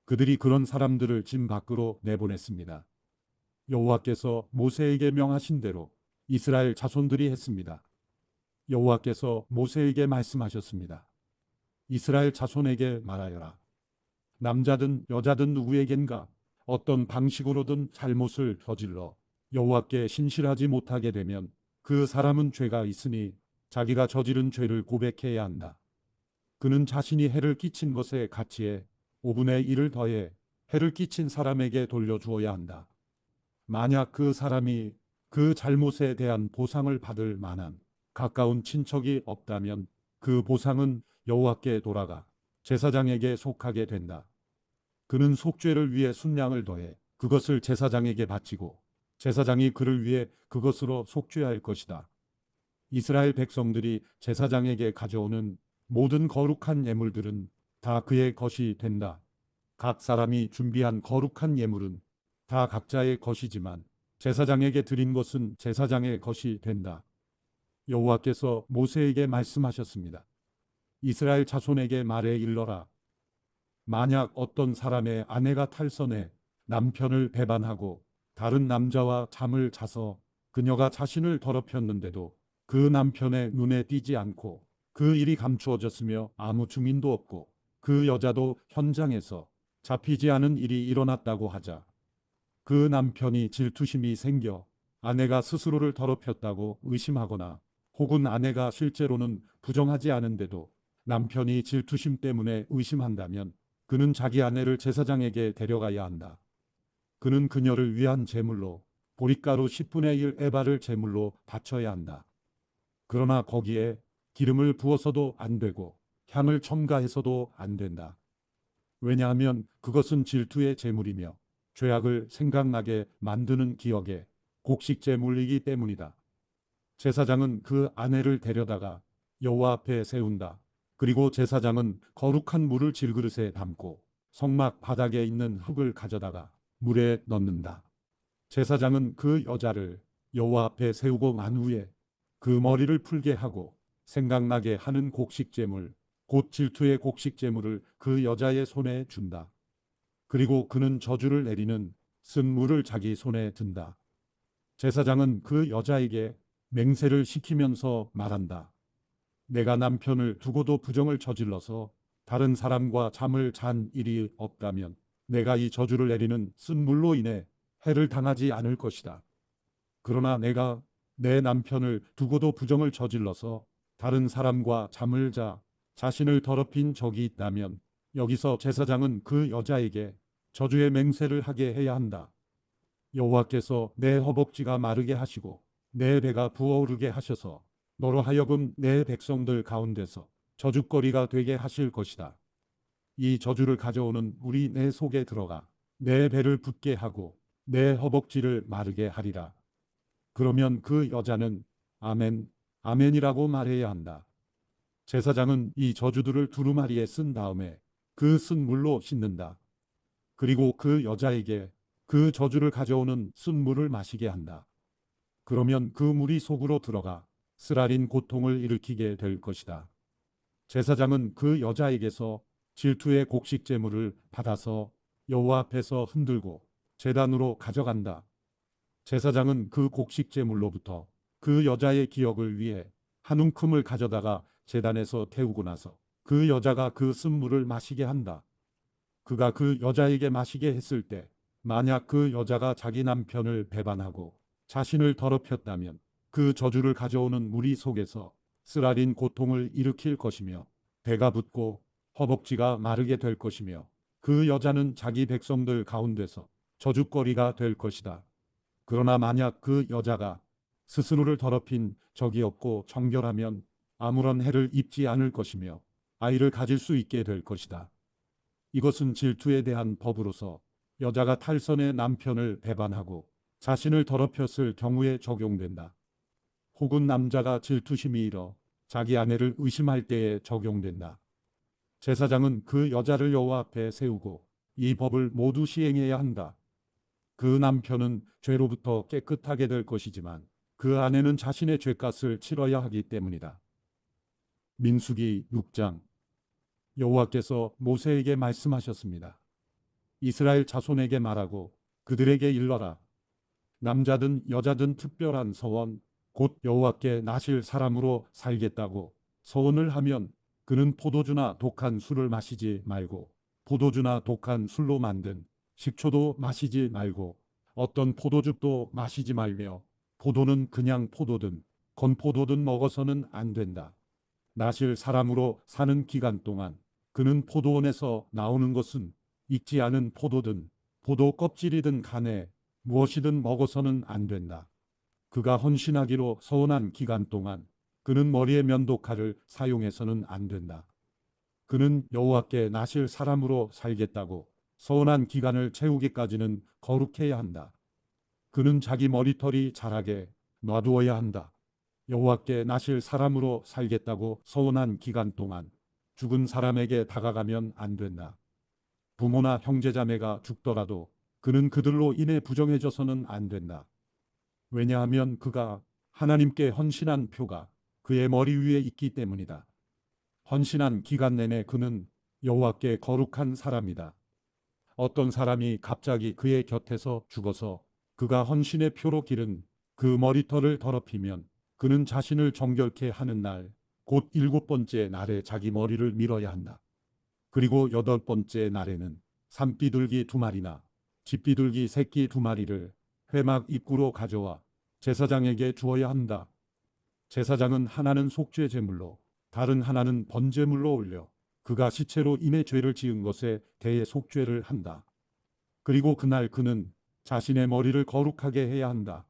그들이 그런 사람들을 진 밖으로 내보냈습니다. 여호와께서 모세에게 명하신 대로 이스라엘 자손들이 했습니다. 여호와께서 모세에게 말씀하셨습니다. 이스라엘 자손에게 말하여라. 남자든 여자든 누구에겐가 어떤 방식으로든 잘못을 저질러 여호와께 신실하지 못하게 되면 그 사람은 죄가 있으니 자기가 저지른 죄를 고백해야 한다. 그는 자신이 해를 끼친 것의 가치에 5분의 1을 더해 해를 끼친 사람에게 돌려주어야 한다. 만약 그 사람이 그 잘못에 대한 보상을 받을 만한 가까운 친척이 없다면 그 보상은 여호와께 돌아가 제사장에게 속하게 된다. 그는 속죄를 위해 순양을 더해 그것을 제사장에게 바치고 제사장이 그를 위해 그것으로 속죄할 것이다. 이스라엘 백성들이 제사장에게 가져오는 모든 거룩한 예물들은 다 그의 것이 된다. 각 사람이 준비한 거룩한 예물은 다 각자의 것이지만 제사장에게 드린 것은 제사장의 것이 된다. 여호와께서 모세에게 말씀하셨습니다. 이스라엘 자손에게 말해 일러라. 만약 어떤 사람의 아내가 탈선해 남편을 배반하고 다른 남자와 잠을 자서 그녀가 자신을 더럽혔는데도 그 남편의 눈에 띄지 않고 그 일이 감추어졌으며 아무 증인도 없고 그 여자도 현장에서 잡히지 않은 일이 일어났다고 하자. 그 남편이 질투심이 생겨 아내가 스스로를 더럽혔다고 의심하거나 혹은 아내가 실제로는 부정하지 않은데도 남편이 질투심 때문에 의심한다면 그는 자기 아내를 제사장에게 데려가야 한다. 그는 그녀를 위한 제물로 보릿가루 10분의 1 에바를 제물로 바쳐야 한다. 그러나 거기에 기름을 부어서도 안 되고 향을 첨가해서도 안 된다. 왜냐하면 그것은 질투의 제물이며 죄악을 생각나게 만드는 기억의 곡식 제물이기 때문이다. 제사장은 그 아내를 데려다가 여호와 앞에 세운다. 그리고 제사장은 거룩한 물을 질그릇에 담고 성막 바닥에 있는 흙을 가져다가 물에 넣는다. 제사장은 그 여자를 여호와 앞에 세우고 난 후에 그 머리를 풀게 하고 생각나게 하는 곡식제물, 곧 질투의 곡식제물을 그 여자의 손에 준다. 그리고 그는 저주를 내리는 쓴 물을 자기 손에 든다. 제사장은 그 여자에게 맹세를 시키면서 말한다. 내가 남편을 두고도 부정을 저질러서 다른 사람과 잠을 잔 일이 없다면 내가 이 저주를 내리는 쓴 물로 인해 해를 당하지 않을 것이다. 그러나 내가 내 남편을 두고도 부정을 저질러서 다른 사람과 잠을 자 자신을 더럽힌 적이 있다면 여기서 제사장은 그 여자에게 저주의 맹세를 하게 해야 한다. 여호와께서 내 허벅지가 마르게 하시고 내 배가 부어오르게 하셔서 너로 하여금 내 백성들 가운데서 저주거리가 되게 하실 것이다. 이 저주를 가져오는 우리 내 속에 들어가 내 배를 붓게 하고 내 허벅지를 마르게 하리라. 그러면 그 여자는 아멘, 아멘이라고 말해야 한다. 제사장은 이 저주들을 두루마리에 쓴 다음에 그 쓴 물로 씻는다. 그리고 그 여자에게 그 저주를 가져오는 쓴 물을 마시게 한다. 그러면 그 물이 속으로 들어가 쓰라린 고통을 일으키게 될 것이다. 제사장은 그 여자에게서 질투의 곡식 제물을 받아서 여호와 앞에서 흔들고 제단으로 가져간다. 제사장은 그 곡식 제물로부터 그 여자의 기억을 위해 한 움큼을 가져다가 제단에서 태우고 나서 그 여자가 그 쓴 물을 마시게 한다. 그가 그 여자에게 마시게 했을 때 만약 그 여자가 자기 남편을 배반하고 자신을 더럽혔다면 그 저주를 가져오는 무리 속에서 쓰라린 고통을 일으킬 것이며 배가 붓고 허벅지가 마르게 될 것이며 그 여자는 자기 백성들 가운데서 저주거리가 될 것이다. 그러나 만약 그 여자가 스스로를 더럽힌 적이 없고 정결하면 아무런 해를 입지 않을 것이며 아이를 가질 수 있게 될 것이다. 이것은 질투에 대한 법으로서 여자가 탈선의 남편을 배반하고 자신을 더럽혔을 경우에 적용된다. 혹은 남자가 질투심이 일어 자기 아내를 의심할 때에 적용된다. 제사장은 그 여자를 여호와 앞에 세우고 이 법을 모두 시행해야 한다. 그 남편은 죄로부터 깨끗하게 될 것이지만 그 아내는 자신의 죄값을 치러야 하기 때문이다. 민수기 6장. 여호와께서 모세에게 말씀하셨습니다. 이스라엘 자손에게 말하고 그들에게 일러라. 남자든 여자든 특별한 서원 곧 여호와께 나실 사람으로 살겠다고 서원을 하면 그는 포도주나 독한 술을 마시지 말고 포도주나 독한 술로 만든 식초도 마시지 말고 어떤 포도즙도 마시지 말며 포도는 그냥 포도든 건포도든 먹어서는 안 된다. 나실 사람으로 사는 기간 동안 그는 포도원에서 나오는 것은 익지 않은 포도든 포도 껍질이든 간에 무엇이든 먹어서는 안 된다. 그가 헌신하기로 서원한 기간 동안 그는 머리에 면도칼을 사용해서는 안 된다. 그는 여호와께 나실 사람으로 살겠다고 서원한 기간을 채우기까지는 거룩해야 한다. 그는 자기 머리털이 자라게 놔두어야 한다. 여호와께 나실 사람으로 살겠다고 서원한 기간 동안 죽은 사람에게 다가가면 안 된다. 부모나 형제자매가 죽더라도 그는 그들로 인해 부정해져서는 안 된다. 왜냐하면 그가 하나님께 헌신한 표가 그의 머리 위에 있기 때문이다. 헌신한 기간 내내 그는 여호와께 거룩한 사람이다. 어떤 사람이 갑자기 그의 곁에서 죽어서 그가 헌신의 표로 기른 그 머리털을 더럽히면 그는 자신을 정결케 하는 날, 곧 7번째 날에 자기 머리를 밀어야 한다. 그리고 8번째 날에는 산비둘기 2마리나 집비둘기 새끼 2마리를 회막 입구로 가져와 제사장에게 주어야 한다. 제사장은 하나는 속죄 제물로 다른 하나는 번제물로 올려 그가 시체로 인해 죄를 지은 것에 대해 속죄를 한다. 그리고 그날 그는 자신의 머리를 거룩하게 해야 한다.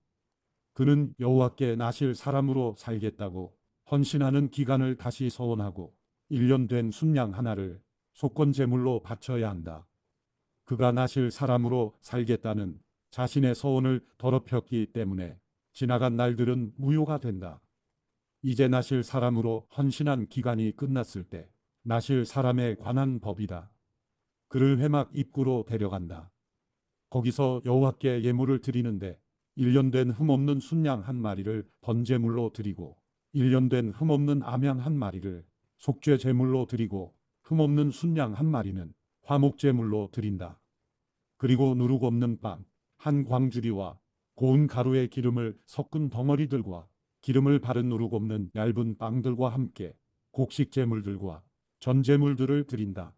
그는 여호와께 나실 사람으로 살겠다고 헌신하는 기간을 다시 서원하고 1년 된 순양 하나를 속건 제물로 바쳐야 한다. 그가 나실 사람으로 살겠다는 자신의 서원을 더럽혔기 때문에 지나간 날들은 무효가 된다. 이제 나실 사람으로 헌신한 기간이 끝났을 때 나실 사람에 관한 법이다. 그를 회막 입구로 데려간다. 거기서 여호와께 예물을 드리는데 1년 된 흠없는 순양 1마리를 번제물로 드리고 1년 된 흠없는 암양 1마리를 속죄 제물로 드리고 흠없는 순양 1마리는 화목제물로 드린다. 그리고 누룩 없는 빵 한 광주리와 고운 가루에 기름을 섞은 덩어리들과 기름을 바른 누룩 없는 얇은 빵들과 함께 곡식 제물들과 전제물들을 드린다.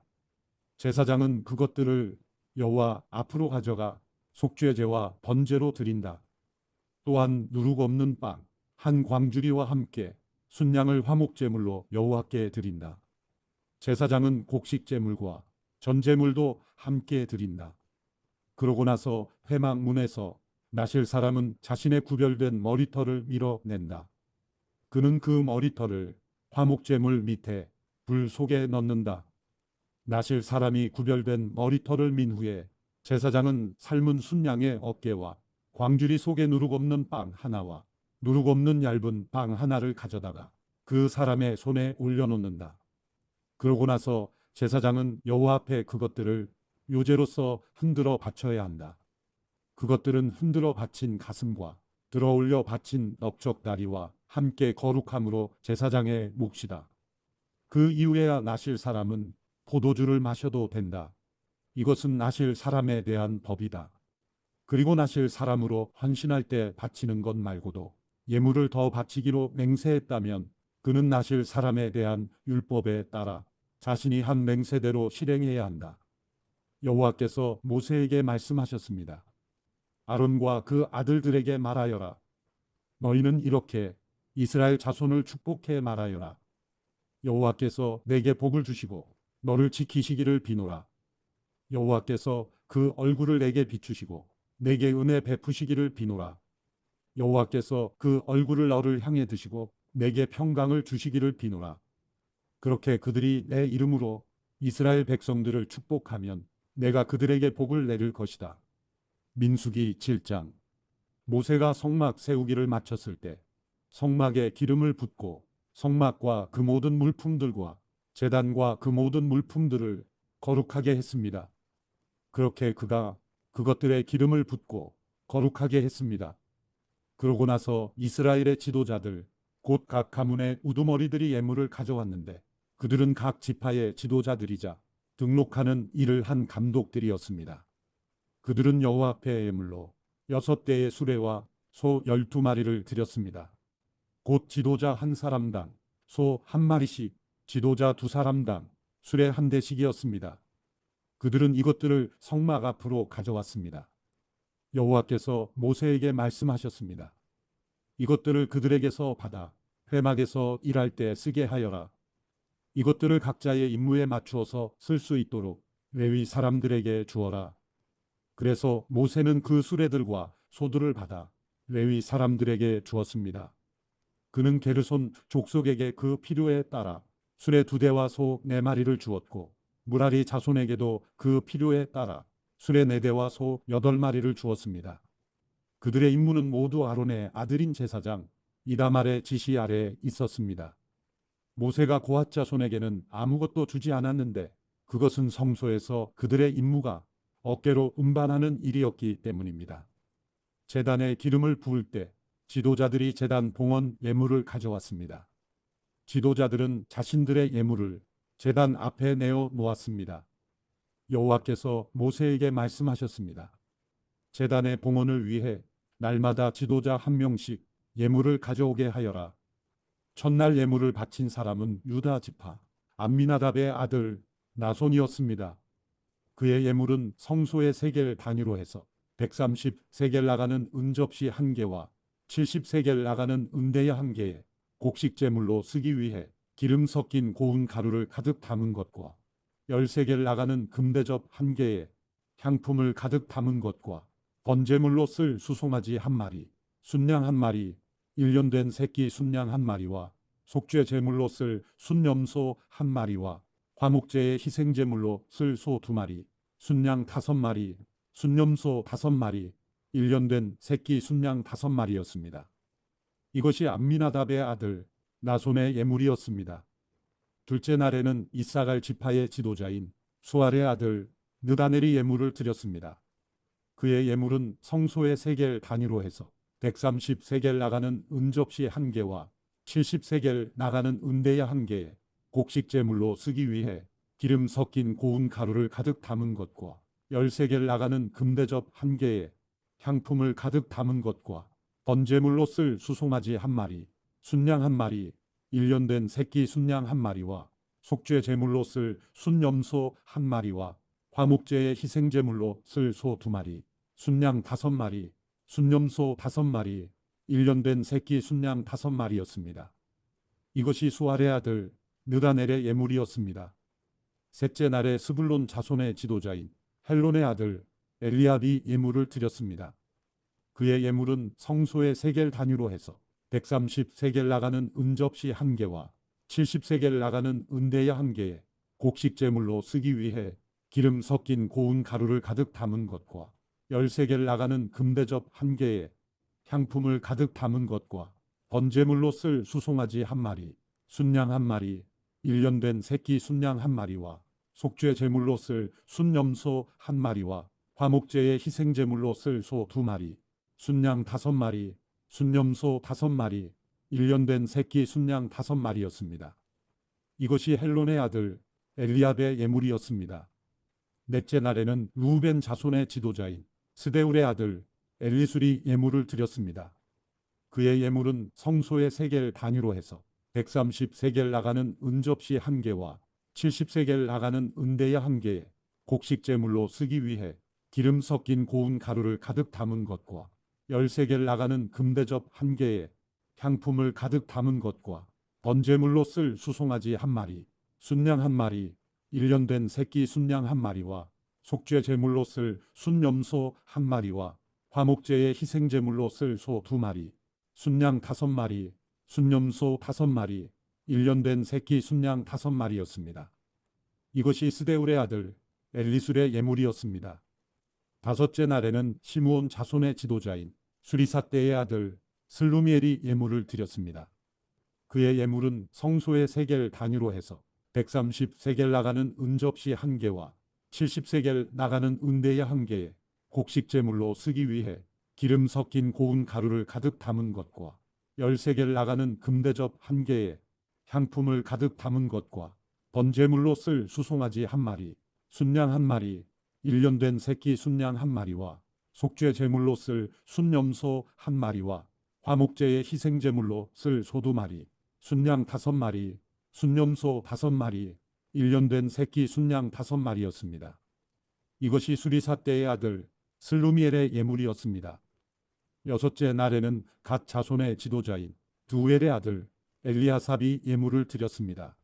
제사장은 그것들을 여호와 앞으로 가져가 속죄제와 번제로 드린다. 또한 누룩 없는 빵 한 광주리와 함께 순양을 화목제물로 여호와께 드린다. 제사장은 곡식 제물과 전제물도 함께 드린다. 그러고 나서 회막 문에서 나실 사람은 자신의 구별된 머리털을 밀어낸다. 그는 그 머리털을 화목제물 밑에 불 속에 넣는다. 나실 사람이 구별된 머리털을 민 후에 제사장은 삶은 순양의 어깨와 광주리 속에 누룩 없는 빵 하나와 누룩 없는 얇은 빵 하나를 가져다가 그 사람의 손에 올려놓는다. 그러고 나서 제사장은 여호와 앞에 그것들을 요제로서 흔들어 바쳐야 한다. 그것들은 흔들어 바친 가슴과 들어올려 바친 넓적다리와 함께 거룩함으로 제사장의 몫이다. 그 이후에야 나실 사람은 포도주를 마셔도 된다. 이것은 나실 사람에 대한 법이다. 그리고 나실 사람으로 헌신할 때 바치는 것 말고도 예물을 더 바치기로 맹세했다면 그는 나실 사람에 대한 율법에 따라 자신이 한 맹세대로 실행해야 한다. 여호와께서 모세에게 말씀하셨습니다. 아론과 그 아들들에게 말하여라. 너희는 이렇게 이스라엘 자손을 축복해 말하여라. 여호와께서 내게 복을 주시고 너를 지키시기를 비노라. 여호와께서 그 얼굴을 내게 비추시고 내게 은혜 베푸시기를 비노라. 여호와께서 그 얼굴을 너를 향해 드시고 내게 평강을 주시기를 비노라. 그렇게 그들이 내 이름으로 이스라엘 백성들을 축복하면 내가 그들에게 복을 내릴 것이다. 민수기 7장. 모세가 성막 세우기를 마쳤을 때 성막에 기름을 붓고 성막과 그 모든 물품들과 제단과 그 모든 물품들을 거룩하게 했습니다. 그렇게 그가 그것들에 기름을 붓고 거룩하게 했습니다. 그러고 나서 이스라엘의 지도자들 곧 각 가문의 우두머리들이 예물을 가져왔는데 그들은 각 지파의 지도자들이자 등록하는 일을 한 감독들이었습니다. 그들은 여호와 앞에 예물로 6대의 수레와 소 12마리를 드렸습니다. 곧 지도자 한 사람당 소 한 마리씩, 지도자 두 사람당 수레 한 대씩이었습니다. 그들은 이것들을 성막 앞으로 가져왔습니다. 여호와께서 모세에게 말씀하셨습니다. 이것들을 그들에게서 받아 회막에서 일할 때 쓰게 하여라. 이것들을 각자의 임무에 맞추어서 쓸 수 있도록 레위 사람들에게 주어라. 그래서 모세는 그 수레들과 소들을 받아 레위 사람들에게 주었습니다. 그는 게르손 족속에게 그 필요에 따라 수레 2대와 소 4마리를 주었고 무라리 자손에게도 그 필요에 따라 수레 4대와 소 8마리를 주었습니다. 그들의 임무는 모두 아론의 아들인 제사장 이다말의 지시 아래에 있었습니다. 모세가 고핫 자손에게는 아무것도 주지 않았는데 그것은 성소에서 그들의 임무가 어깨로 운반하는 일이었기 때문입니다. 제단에 기름을 부을 때 지도자들이 제단 봉헌 예물을 가져왔습니다. 지도자들은 자신들의 예물을 제단 앞에 내어 놓았습니다. 여호와께서 모세에게 말씀하셨습니다. 제단의 봉헌을 위해 날마다 지도자 한 명씩 예물을 가져오게 하여라. 첫날 예물을 바친 사람은 유다 지파 암미나답의 아들 나손이었습니다. 그의 예물은 성소의 세겔 단위로 해서 130세겔 나가는 은접시 1개와 70세겔 나가는 은대야 1개에 곡식 제물로 쓰기 위해 기름 섞인 고운 가루를 가득 담은 것과 10세겔 나가는 금대접 1개에 향품을 가득 담은 것과 번제물로 쓸 수송아지 1마리, 순양 1마리, 1년 된 새끼 순양 1마리와 속죄 제물로 쓸 순염소 1마리와 화목제의 희생제물로 쓸 소 2마리, 순양 5마리, 순염소 5마리, 1년 된 새끼 순양 5마리였습니다. 이것이 암미나답의 아들 나손의 예물이었습니다. 둘째 날에는 이사갈 지파의 지도자인 수알의 아들 느다넬이 예물을 드렸습니다. 그의 예물은 성소의 세겔 단위로 해서 130세겔 나가는 은접시 1개와 70세겔 나가는 은대야 1개에 곡식 제물로 쓰기 위해 기름 섞인 고운 가루를 가득 담은 것과 10세겔 나가는 금대접 1개에 향품을 가득 담은 것과 번제물로 쓸 수송아지 1마리, 순양 1마리, 1년 된 새끼 순양 1마리와 속죄 제물로 쓸 순염소 1마리와 화목제의 희생제물로 쓸 소 2마리, 순양 5마리, 순염소 5마리, 1년 된 새끼 순양 5마리였습니다. 이것이 수알의 아들 느다넬의 예물이었습니다. 셋째 날에 스불론 자손의 지도자인 헬론의 아들 엘리압이 예물을 드렸습니다. 그의 예물은 성소의 세겔 단위로 해서 130세겔 나가는 은접시 1개와 70세겔 나가는 은대야 1개에 곡식 제물로 쓰기 위해 기름 섞인 고운 가루를 가득 담은 것과 10세겔 나가는 금대접 1개에 향품을 가득 담은 것과 번제물로 쓸 수송아지 1마리, 순양 1마리, 1년 된 새끼 순양 1마리와 속죄 제물로 쓸 순염소 1마리와 화목제의 희생제물로 쓸 소 2마리, 순양 5마리, 순염소 5마리, 1년 된 새끼 순양 5마리였습니다. 이것이 헬론의 아들 엘리압의 예물이었습니다. 넷째 날에는 루벤 자손의 지도자인 스데울의 아들 엘리술이 예물을 드렸습니다. 그의 예물은 성소의 세겔 단위로 해서 130세겔 나가는 은접시 1개와 70세겔 나가는 은대야 1개에 곡식 제물로 쓰기 위해 기름 섞인 고운 가루를 가득 담은 것과 13개를 나가는 금대접 1개에 향품을 가득 담은 것과 번제물로 쓸 수송아지 1마리, 순양 1마리, 1년 된 새끼 순양 1마리와 속죄 제물로 쓸 순염소 1마리와 화목제의 희생제물로 쓸 소 2마리, 순양 5마리, 순염소 5마리, 1년 된 새끼 순양 5마리였습니다. 이것이 스데울의 아들 엘리술의 예물이었습니다. 다섯째 날에는 시므온 자손의 지도자인 수리삿대의 아들 슬루미엘이 예물을 드렸습니다. 그의 예물은 성소의 세겔 단위로 해서 130세겔 나가는 은접시 1개와 70세겔 나가는 은대야 1개에 곡식 제물로 쓰기 위해 기름 섞인 고운 가루를 가득 담은 것과 10세겔 나가는 금대접 1개에 향품을 가득 담은 것과 번제물로 쓸 수송아지 1마리, 순양 1마리, 1년 된 새끼 순양 1마리와 속죄 제물로 쓸 순염소 1마리와 화목제의 희생제물로 쓸 소 2마리, 순양 5마리, 순염소 5마리, 1년 된 새끼 순양 5마리였습니다. 이것이 수리삿대의 아들 슬루미엘의 예물이었습니다. 여섯째 날에는 갓 자손의 지도자인 두엘의 아들 엘리아삽이 예물을 드렸습니다.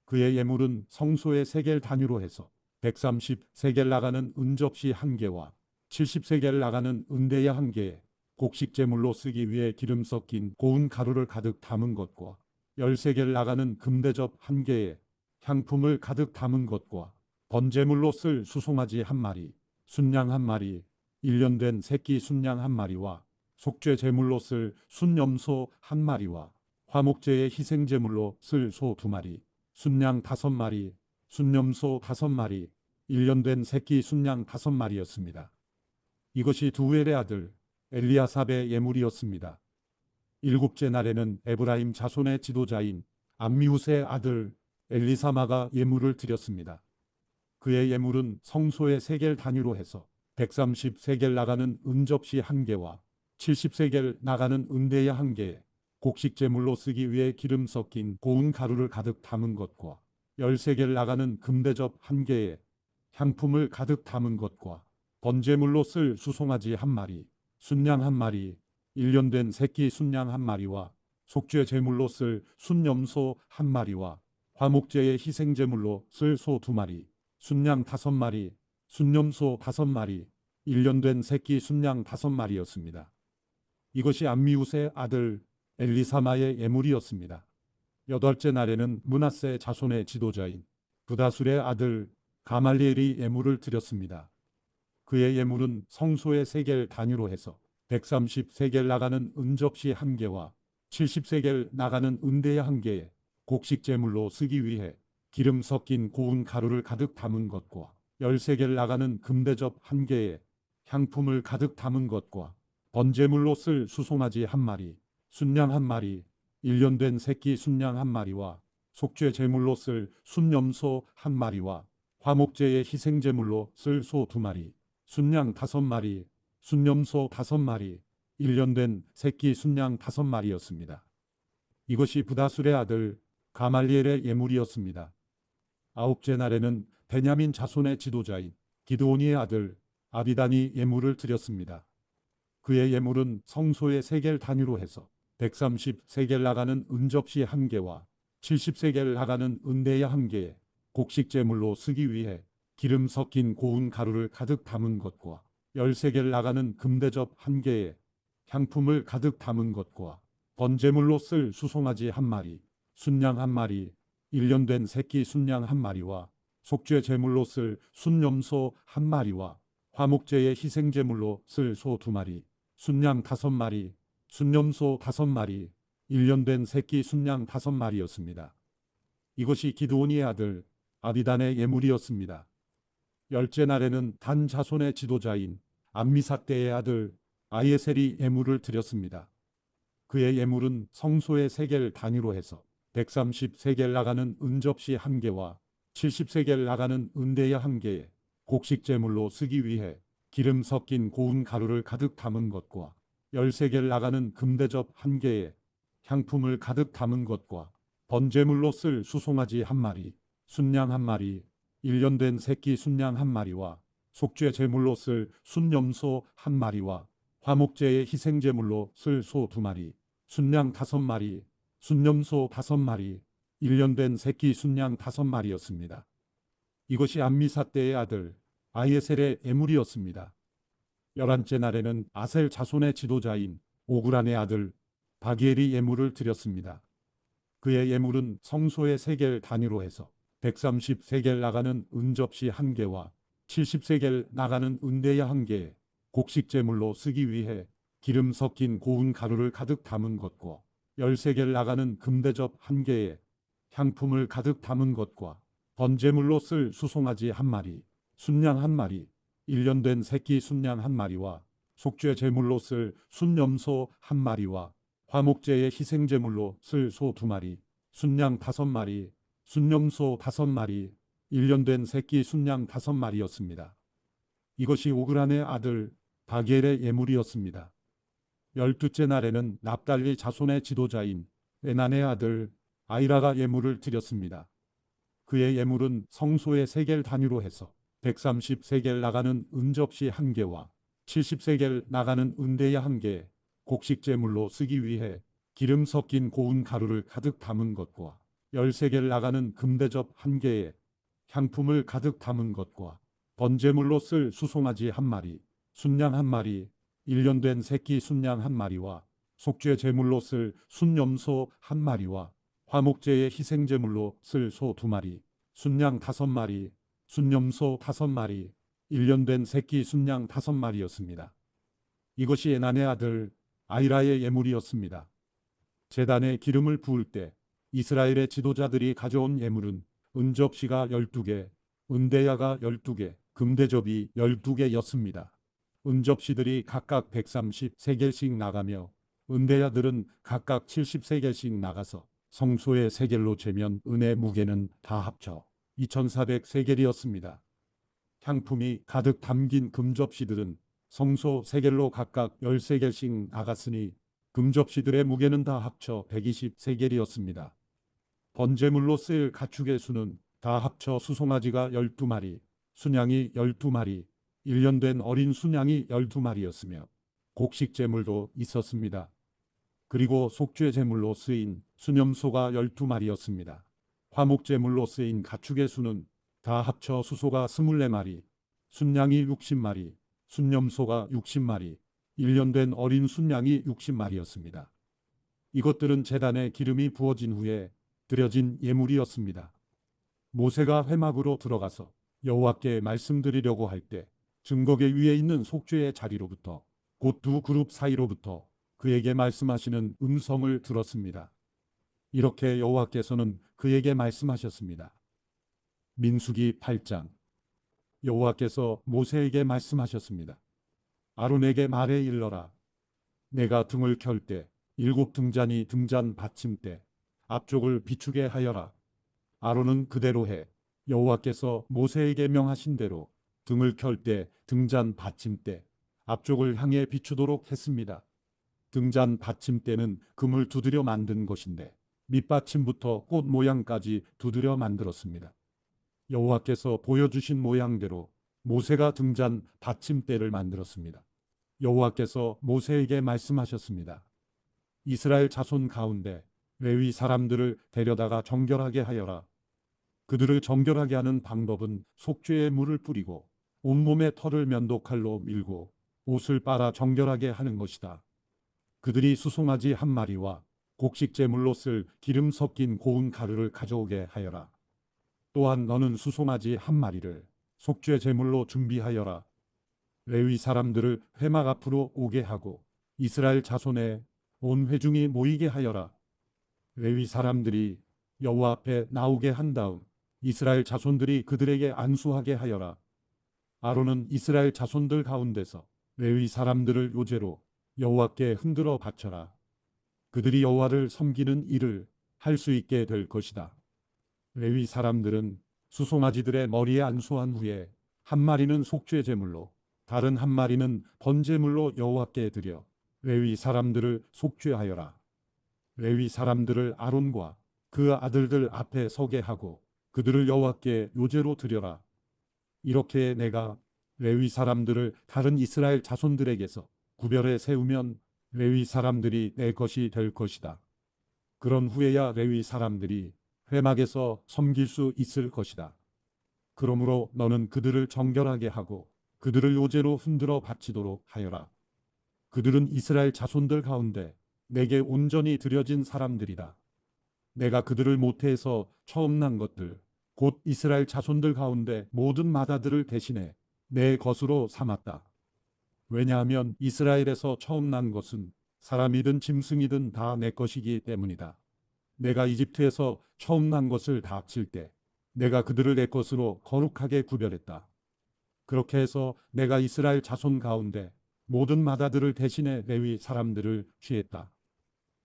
그의 예물은 성소의 세겔 단위로 해서 130세겔 나가는 은접시 1개와 70세겔 나가는 은대야 1개에 곡식 제물로 쓰기 위해 기름 섞인 고운 가루를 가득 담은 것과 10세겔 나가는 금대접 1개에 향품을 가득 담은 것과 번제물로 쓸 수송아지 1마리, 순양 1마리, 1년 된 새끼 순양 1마리와 속죄 제물로 쓸 순염소 1마리와 화목제의 희생제물로 쓸 소 2마리, 순양 5마리, 순염소 5마리, 1년 된 새끼 순양 5마리였습니다. 이것이 두엘의 아들 엘리아삽의 예물이었습니다. 일곱째 날에는 에브라임 자손의 지도자인 암미후스의 아들 엘리사마가 예물을 드렸습니다. 그의 예물은 성소의 세겔 단위로 해서 130세겔 나가는 은접시 1개와 70세겔 나가는 은대야 1개에 곡식 제물로 쓰기 위해 기름 섞인 고운 가루를 가득 담은 것과 10세겔 나가는 금대접 1개에 향품을 가득 담은 것과 번제물로 쓸 수송아지 1마리, 순양 1마리, 1년 된 새끼 순양 1마리와 속죄 제물로 쓸 순염소 1마리와 화목제의 희생제물로 쓸 소 2마리, 순양 5마리, 순염소 5마리, 1년 된 새끼 순양 5마리였습니다. 이것이 암미우스의 아들 엘리사마의 예물이었습니다. 여덟째 날에는 므낫세 자손의 지도자인 부다술의 아들 가말리엘이 예물을 드렸습니다. 그의 예물은 성소의 세겔 단위로 해서 130세겔 나가는 은접시 1개와 70세겔 나가는 은대야 1개에 곡식 제물로 쓰기 위해 기름 섞인 고운 가루를 가득 담은 것과 10세겔 나가는 금대접 1개에 향품을 가득 담은 것과 번제물로 쓸 수송아지 1마리, 순양 1마리, 1년 된 새끼 순양 1마리와 속죄 제물로 쓸 순염소 1마리와 화목제의 희생제물로 쓸 소 2마리, 순양 5마리, 순염소 5마리, 1년 된 새끼 순양 5마리였습니다. 이것이 부다술의 아들 가말리엘의 예물이었습니다. 아홉째 날에는 베냐민 자손의 지도자인 기드온이의 아들 아비단이 예물을 드렸습니다. 그의 예물은 성소의 세겔 단위로 해서 130세겔 나가는 은접시 1개와 70세겔 나가는 은대야 1개에 곡식 제물로 쓰기 위해 기름 섞인 고운 가루를 가득 담은 것과 10세겔 나가는 금대접 1개에 향품을 가득 담은 것과 번제물로 쓸 수송아지 1마리, 순양 1마리, 1년 된 새끼 순양 1마리와 속죄 제물로 쓸 순염소 1마리와 화목제의 희생제물로 쓸 소 2마리, 순양 5마리, 순염소 5마리, 1년 된 새끼 순양 5마리였습니다. 이것이 기드온이의 아들 아비단의 예물이었습니다. 열째 날에는 단 자손의 지도자인 암미삿대의 아들 아이에셀이 예물을 드렸습니다. 그의 예물은 성소의 세겔 단위로 해서 130세겔 나가는 은접시 1개와 70세겔 나가는 은대야 1개에 곡식 제물로 쓰기 위해 기름 섞인 고운 가루를 가득 담은 것과 10세겔 나가는 금대접 1개에 향품을 가득 담은 것과 번제물로 쓸 수송아지 1마리, 순양 1마리, 1년 된 새끼 순양 1마리와 속죄 제물로 쓸 순염소 1마리와 화목제의 희생제물로 쓸 소 2마리, 순양 5마리, 순염소 5마리, 1년 된 새끼 순양 5마리였습니다. 이것이 암미사 때의 아들 아이에셀의 예물이었습니다. 11째 날에는 아셀 자손의 지도자인 오그란의 아들 바기엘이 예물을 드렸습니다. 그의 예물은 성소의 세겔 단위로 해서 130세겔 나가는 은접시 1개와 70세겔 나가는 은대야 1개에 곡식제물로 쓰기 위해 기름 섞인 고운 가루를 가득 담은 것과 10세겔 나가는 금대접 1개에 향품을 가득 담은 것과 번제물로 쓸 수송아지 1마리, 순양 1마리, 1년 된 새끼 순양 1마리와 속죄 제물로 쓸 순염소 1마리와 화목제의 희생제물로 쓸 소 2마리, 순양 5마리, 순염소 5마리, 1년 된 새끼 순양 5마리였습니다. 이것이 오그란의 아들 바기엘의 예물이었습니다. 12째 날에는 납달리 자손의 지도자인 에난의 아들 아이라가 예물을 드렸습니다. 그의 예물은 성소의 세겔 단위로 해서 130세겔 나가는 은접시 1개와 70세겔 나가는 은대야 1개, 곡식제물로 쓰기 위해 기름 섞인 고운 가루를 가득 담은 것과 10세겔 나가는 금대접 1개에 향품을 가득 담은 것과 번제물로 쓸 수송아지 1마리, 순양 1마리, 1년 된 새끼 순양 1마리와 속죄 제물로 쓸 순염소 1마리와 화목제의 희생제물로 쓸 소 2마리, 순양 5마리, 순염소 5마리, 1년 된 새끼 순양 5마리였습니다. 이것이 에난의 아들 아이라의 예물이었습니다. 제단에 기름을 부을 때 이스라엘의 지도자들이 가져온 예물은 은접시가 12개, 은대야가 12개, 금대접이 12개였습니다. 은접시들이 각각 130세겔씩 나가며 은대야들은 각각 70세겔씩 나가서 성소의 세겔로 재면 은의 무게는 다 합쳐 2400세겔이었습니다. 향품이 가득 담긴 금접시들은 성소 세겔로 각각 10세겔씩 나갔으니 금접시들의 무게는 다 합쳐 120세겔이었습니다. 번제물로 쓸 가축의 수는 다 합쳐 수송아지가 12마리, 순양이 12마리, 1년 된 어린 순양이 12마리였으며 곡식제물도 있었습니다. 그리고 속죄 제물로 쓰인 순염소가 12마리였습니다. 화목제물로 쓰인 가축의 수는 다 합쳐 수소가 24마리, 순양이 60마리, 순염소가 60마리, 1년 된 어린 순양이 60마리였습니다. 이것들은 제단에 기름이 부어진 후에 드려진 예물이었습니다. 모세가 회막으로 들어가서 여호와께 말씀드리려고 할 때 증거계 위에 있는 속죄의 자리로부터 곧 두 그룹 사이로부터 그에게 말씀하시는 음성을 들었습니다. 이렇게 여호와께서는 그에게 말씀하셨습니다. 민수기 8장. 여호와께서 모세에게 말씀하셨습니다. 아론에게 말해 일러라. 내가 등을 켤 때 7 등잔이 등잔 받침대 앞쪽을 비추게 하여라. 아론은 그대로 해. 여호와께서 모세에게 명하신 대로 등을 켤 때 등잔 받침대 앞쪽을 향해 비추도록 했습니다. 등잔 받침대는 금을 두드려 만든 것인데 밑받침부터 꽃 모양까지 두드려 만들었습니다. 여호와께서 보여주신 모양대로 모세가 등잔 받침대를 만들었습니다. 여호와께서 모세에게 말씀하셨습니다. 이스라엘 자손 가운데 레위 사람들을 데려다가 정결하게 하여라. 그들을 정결하게 하는 방법은 속죄의 물을 뿌리고 온몸의 털을 면도칼로 밀고 옷을 빨아 정결하게 하는 것이다. 그들이 수송아지 1마리와 곡식제물로 쓸 기름 섞인 고운 가루를 가져오게 하여라. 또한 너는 수송아지 1마리를 속죄 제물로 준비하여라. 레위 사람들을 회막 앞으로 오게 하고 이스라엘 자손의 온 회중이 모이게 하여라. 레위 사람들이 여호와 앞에 나오게 한 다음 이스라엘 자손들이 그들에게 안수하게 하여라. 아론은 이스라엘 자손들 가운데서 레위 사람들을 요제로 여호와께 흔들어 바쳐라. 그들이 여호와를 섬기는 일을 할 수 있게 될 것이다. 레위 사람들은 수송아지들의 머리에 안수한 후에 1마리는 속죄 제물로 다른 1마리는 번제물로 여호와께 드려 레위 사람들을 속죄하여라. 레위 사람들을 아론과 그 아들들 앞에 서게 하고 그들을 여호와께 요제로 드려라. 이렇게 내가 레위 사람들을 다른 이스라엘 자손들에게서 구별해 세우면 레위 사람들이 내 것이 될 것이다. 그런 후에야 레위 사람들이 회막에서 섬길 수 있을 것이다. 그러므로 너는 그들을 정결하게 하고 그들을 요제로 흔들어 바치도록 하여라. 그들은 이스라엘 자손들 가운데 내게 온전히 드려진 사람들이다. 내가 그들을 모태에서 처음 난 것들, 곧 이스라엘 자손들 가운데 모든 맏아들을 대신해 내 것으로 삼았다. 왜냐하면 이스라엘에서 처음 난 것은 사람이든 짐승이든 다 내 것이기 때문이다. 내가 이집트에서 처음 난 것을 다 합칠 때 내가 그들을 내 것으로 거룩하게 구별했다. 그렇게 해서 내가 이스라엘 자손 가운데 모든 맏아들을 대신해 레위 사람들을 취했다.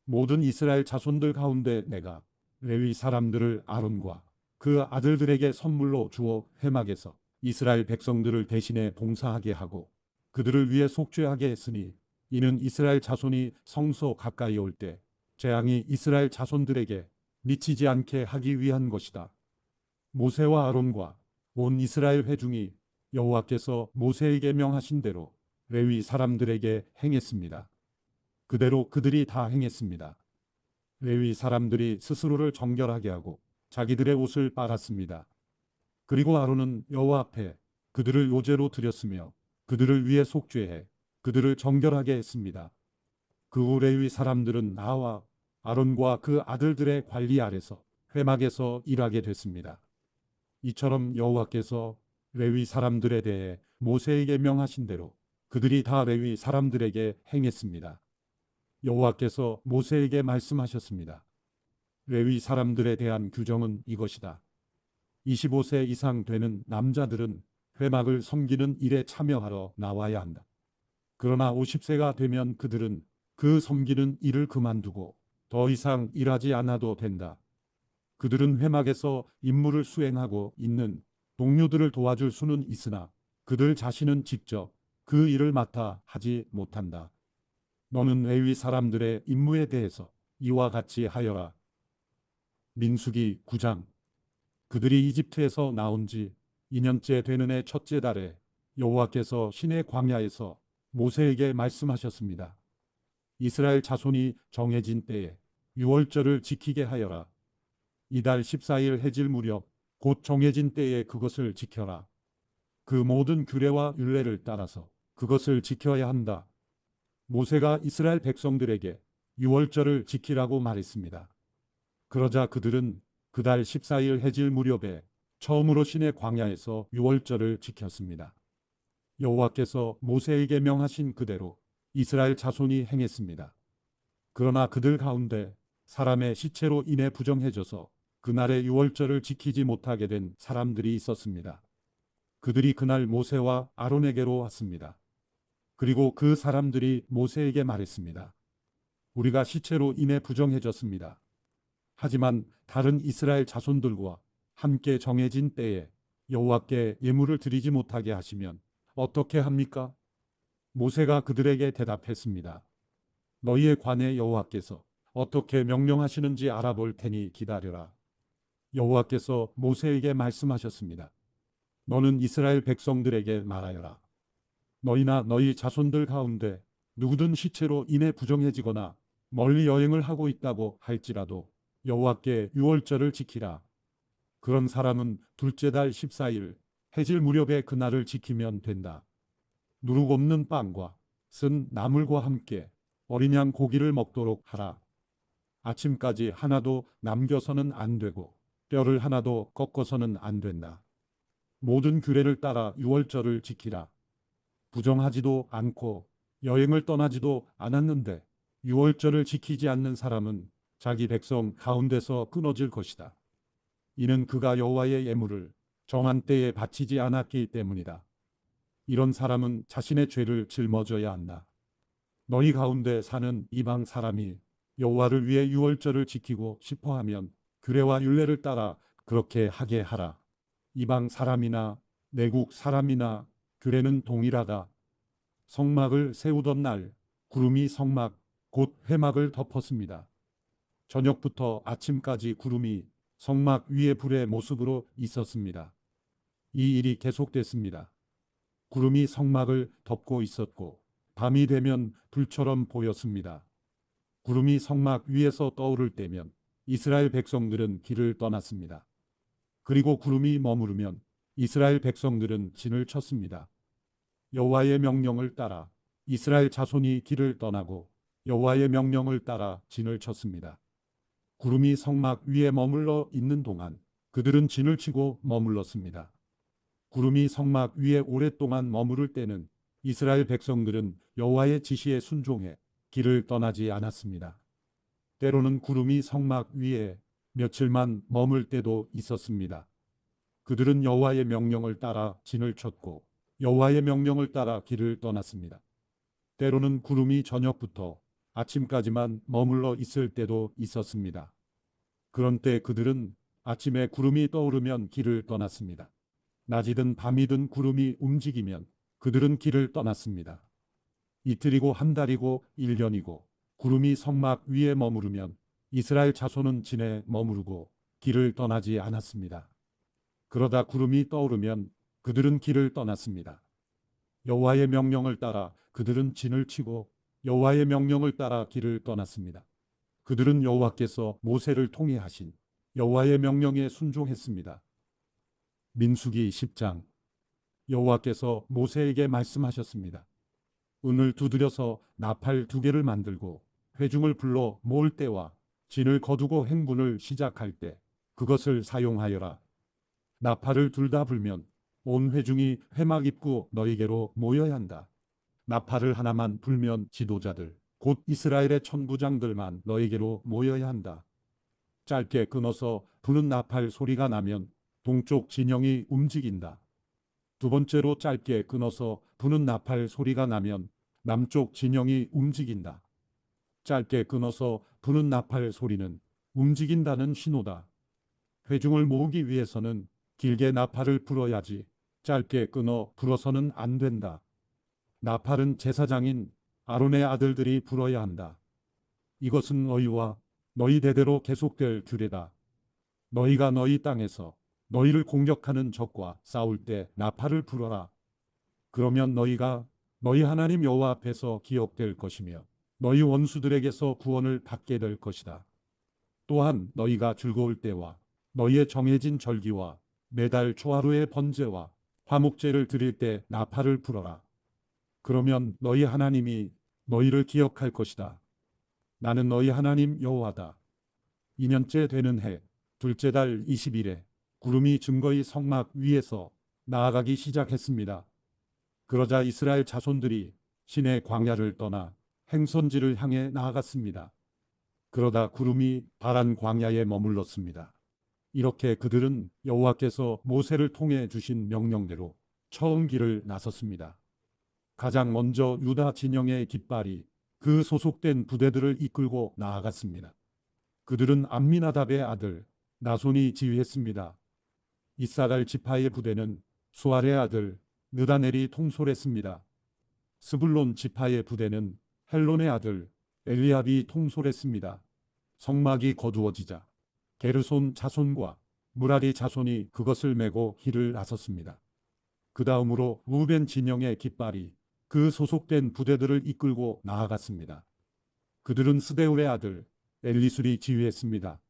모든 이스라엘 자손들 가운데 내가 레위 사람들을 아론과 그 아들들에게 선물로 주어 회막에서 이스라엘 백성들을 대신해 봉사하게 하고 그들을 위해 속죄하게 했으니 이는 이스라엘 자손이 성소 가까이 올 때 재앙이 이스라엘 자손들에게 미치지 않게 하기 위한 것이다. 모세와 아론과 온 이스라엘 회중이 여호와께서 모세에게 명하신 대로 레위 사람들에게 행했습니다. 그대로 그들이 다 행했습니다. 레위 사람들이 스스로를 정결하게 하고 자기들의 옷을 빨았습니다. 그리고 아론은 여호와 앞에 그들을 요제로 드렸으며 그들을 위해 속죄해 그들을 정결하게 했습니다. 그 후 레위 사람들은 나와 아론과 그 아들들의 관리 아래서 회막에서 일하게 됐습니다. 이처럼 여호와께서 레위 사람들에 대해 모세에게 명하신 대로 그들이 다 레위 사람들에게 행했습니다. 여호와께서 모세에게 말씀하셨습니다. 레위 사람들에 대한 규정은 이것이다. 25세 이상 되는 남자들은 회막을 섬기는 일에 참여하러 나와야 한다. 그러나 50세가 되면 그들은 그 섬기는 일을 그만두고 더 이상 일하지 않아도 된다. 그들은 회막에서 임무를 수행하고 있는 동료들을 도와줄 수는 있으나 그들 자신은 직접 그 일을 맡아 하지 못한다. 너는 레위 사람들의 임무에 대해서 이와 같이 하여라. 민수기 9장. 그들이 이집트에서 나온 지 2년째 되는 해 첫째 달에 여호와께서 시내 광야에서 모세에게 말씀하셨습니다. 이스라엘 자손이 정해진 때에 유월절을 지키게 하여라. 이달 14일 해질 무렵 곧 정해진 때에 그것을 지켜라. 그 모든 규례와 율례를 따라서 그것을 지켜야 한다. 모세가 이스라엘 백성들에게 유월절을 지키라고 말했습니다. 그러자 그들은 그달 14일 해질 무렵에 처음으로 시내 광야에서 유월절을 지켰습니다. 여호와께서 모세에게 명하신 그대로 이스라엘 자손이 행했습니다. 그러나 그들 가운데 사람의 시체로 인해 부정해져서 그날의 유월절을 지키지 못하게 된 사람들이 있었습니다. 그들이 그날 모세와 아론에게로 왔습니다. 그리고 그 사람들이 모세에게 말했습니다. 우리가 시체로 인해 부정해졌습니다. 하지만 다른 이스라엘 자손들과 함께 정해진 때에 여호와께 예물을 드리지 못하게 하시면 어떻게 합니까? 모세가 그들에게 대답했습니다. 너희에 관해 여호와께서 어떻게 명령하시는지 알아볼 테니 기다려라. 여호와께서 모세에게 말씀하셨습니다. 너는 이스라엘 백성들에게 말하여라. 너희나 너희 자손들 가운데 누구든 시체로 인해 부정해지거나 멀리 여행을 하고 있다고 할지라도 여호와께 유월절을 지키라. 그런 사람은 둘째 달 14일 해질 무렵에 그날을 지키면 된다. 누룩 없는 빵과 쓴 나물과 함께 어린 양 고기를 먹도록 하라. 아침까지 하나도 남겨서는 안 되고 뼈를 하나도 꺾어서는 안 된다. 모든 규례를 따라 유월절을 지키라. 부정하지도 않고 여행을 떠나지도 않았는데 유월절을 지키지 않는 사람은 자기 백성 가운데서 끊어질 것이다. 이는 그가 여호와의 예물을 정한 때에 바치지 않았기 때문이다. 이런 사람은 자신의 죄를 짊어져야 한다. 너희 가운데 사는 이방 사람이 여호와를 위해 유월절을 지키고 싶어하면 규례와 율례를 따라 그렇게 하게 하라. 이방 사람이나 내국 사람이나 규례는 동일하다. 성막을 세우던 날 구름이 성막 곧 회막을 덮었습니다. 저녁부터 아침까지 구름이 성막 위에 불의 모습으로 있었습니다. 이 일이 계속됐습니다. 구름이 성막을 덮고 있었고 밤이 되면 불처럼 보였습니다. 구름이 성막 위에서 떠오를 때면 이스라엘 백성들은 길을 떠났습니다. 그리고 구름이 머무르면 이스라엘 백성들은 진을 쳤습니다. 여호와의 명령을 따라 이스라엘 자손이 길을 떠나고 여호와의 명령을 따라 진을 쳤습니다. 구름이 성막 위에 머물러 있는 동안 그들은 진을 치고 머물렀습니다. 구름이 성막 위에 오랫동안 머무를 때는 이스라엘 백성들은 여호와의 지시에 순종해 길을 떠나지 않았습니다. 때로는 구름이 성막 위에 며칠만 머물 때도 있었습니다. 그들은 여호와의 명령을 따라 진을 쳤고 여호와의 명령을 따라 길을 떠났습니다. 때로는 구름이 저녁부터 아침까지만 머물러 있을 때도 있었습니다. 그런 때 그들은 아침에 구름이 떠오르면 길을 떠났습니다. 낮이든 밤이든 구름이 움직이면 그들은 길을 떠났습니다. 이틀이고 한 달이고 1년이고 구름이 성막 위에 머무르면 이스라엘 자손은 진에 머무르고 길을 떠나지 않았습니다. 그러다 구름이 떠오르면 그들은 길을 떠났습니다. 여호와의 명령을 따라 그들은 진을 치고 여호와의 명령을 따라 길을 떠났습니다. 그들은 여호와께서 모세를 통해 하신 여호와의 명령에 순종했습니다. 민수기 10장. 여호와께서 모세에게 말씀하셨습니다. 은을 두드려서 나팔 2개를 만들고 회중을 불러 모을 때와 진을 거두고 행군을 시작할 때 그것을 사용하여라. 나팔을 둘 다 불면 온 회중이 회막 입구 너희게로 모여야 한다. 나팔을 하나만 불면 지도자들 곧 이스라엘의 천부장들만 너희게로 모여야 한다. 짧게 끊어서 부는 나팔 소리가 나면 동쪽 진영이 움직인다. 두 번째로 짧게 끊어서 부는 나팔 소리가 나면 남쪽 진영이 움직인다. 짧게 끊어서 부는 나팔 소리는 움직인다는 신호다. 회중을 모으기 위해서는 길게 나팔을 불어야지 짧게 끊어 불어서는 안 된다. 나팔은 제사장인 아론의 아들들이 불어야 한다. 이것은 너희와 너희 대대로 계속될 규례다. 너희가 너희 땅에서 너희를 공격하는 적과 싸울 때 나팔을 불어라. 그러면 너희가 너희 하나님 여호와 앞에서 기억될 것이며 너희 원수들에게서 구원을 받게 될 것이다. 또한 너희가 즐거울 때와 너희의 정해진 절기와 매달 초하루의 번제와 화목제를 드릴 때 나팔을 불어라. 그러면 너희 하나님이 너희를 기억할 것이다. 나는 너희 하나님 여호와다. 2년째 되는 해 둘째 달 20일에 구름이 증거의 성막 위에서 나아가기 시작했습니다. 그러자 이스라엘 자손들이 시내 광야를 떠나 행선지를 향해 나아갔습니다. 그러다 구름이 바란 광야에 머물렀습니다. 이렇게 그들은 여호와께서 모세를 통해 주신 명령대로 처음 길을 나섰습니다. 가장 먼저 유다 진영의 깃발이 그 소속된 부대들을 이끌고 나아갔습니다. 그들은 암미나답의 아들 나손이 지휘했습니다. 이사갈 지파의 부대는 수알의 아들 느다넬이 통솔했습니다. 스불론 지파의 부대는 헬론의 아들 엘리압이 통솔했습니다. 성막이 거두어지자 게르손 자손과 무라리 자손이 그것을 메고 길을 나섰습니다. 그 다음으로 루벤 진영의 깃발이 그 소속된 부대들을 이끌고 나아갔습니다. 그들은 스데울의 아들 엘리술이 지휘했습니다.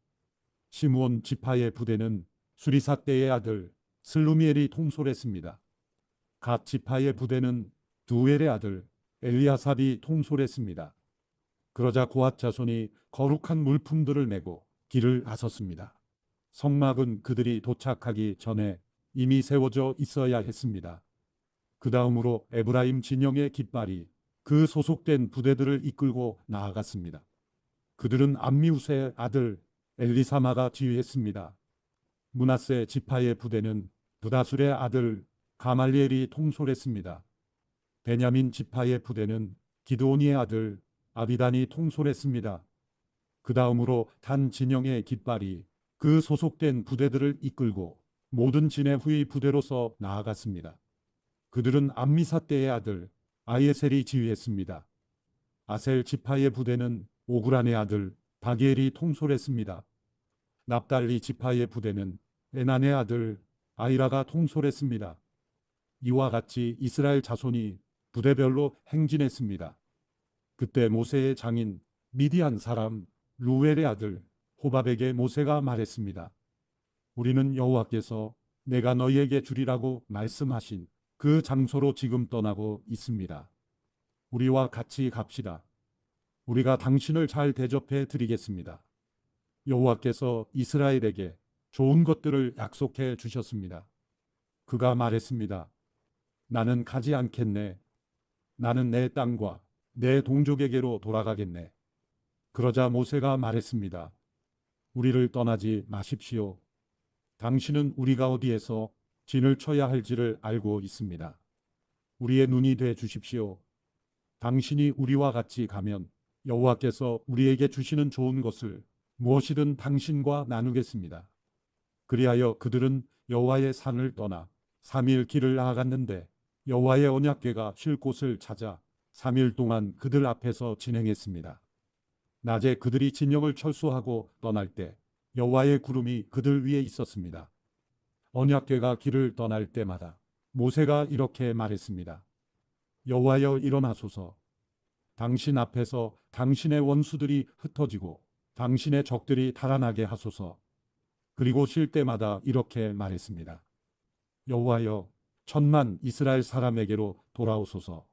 시므온 지파의 부대는 수리사대의 아들 슬루미엘이 통솔했습니다. 갓 지파의 부대는 두엘의 아들 엘리아삽이 통솔했습니다. 그러자 고앗 자손이 거룩한 물품들을 메고 길을 나섰습니다. 성막은 그들이 도착하기 전에 이미 세워져 있어야 했습니다. 그 다음으로 에브라임 진영의 깃발이 그 소속된 부대들을 이끌고 나아갔습니다. 그들은 암미우스의 아들 엘리사마가 지휘했습니다. 므낫세 지파의 부대는 부다술의 아들 가말리엘이 통솔했습니다. 베냐민 지파의 부대는 기드오니의 아들 아비단이 통솔했습니다. 그 다음으로 단 진영의 깃발이 그 소속된 부대들을 이끌고 모든 진의 후위 부대로서 나아갔습니다. 그들은 암미사대의 아들 아이에셀이 지휘했습니다. 아셀 지파의 부대는 오그란의 아들 바기엘이 통솔했습니다. 납달리 지파의 부대는 에난의 아들 아이라가 통솔했습니다. 이와 같이 이스라엘 자손이 부대별로 행진했습니다. 그때 모세의 장인 미디안 사람 루엘의 아들 호밥에게 모세가 말했습니다. 우리는 여호와께서 내가 너희에게 주리라고 말씀하신 그 장소로 지금 떠나고 있습니다. 우리와 같이 갑시다. 우리가 당신을 잘 대접해 드리겠습니다. 여호와께서 이스라엘에게 좋은 것들을 약속해 주셨습니다. 그가 말했습니다. 나는 가지 않겠네. 나는 내 땅과 내 동족에게로 돌아가겠네. 그러자 모세가 말했습니다. 우리를 떠나지 마십시오. 당신은 우리가 어디에서 진을 쳐야 할지를 알고 있습니다. 우리의 눈이 돼 주십시오. 당신이 우리와 같이 가면 여호와께서 우리에게 주시는 좋은 것을 무엇이든 당신과 나누겠습니다. 그리하여 그들은 여호와의 산을 떠나 3일 길을 나아갔는데 여호와의 언약궤가 쉴 곳을 찾아 3일 동안 그들 앞에서 진행했습니다. 낮에 그들이 진영을 철수하고 떠날 때 여호와의 구름이 그들 위에 있었습니다. 언약궤가 길을 떠날 때마다 모세가 이렇게 말했습니다. 여호와여 일어나소서. 당신 앞에서 당신의 원수들이 흩어지고 당신의 적들이 달아나게 하소서. 그리고 쉴 때마다 이렇게 말했습니다. 여호와여 천만 이스라엘 사람에게로 돌아오소서.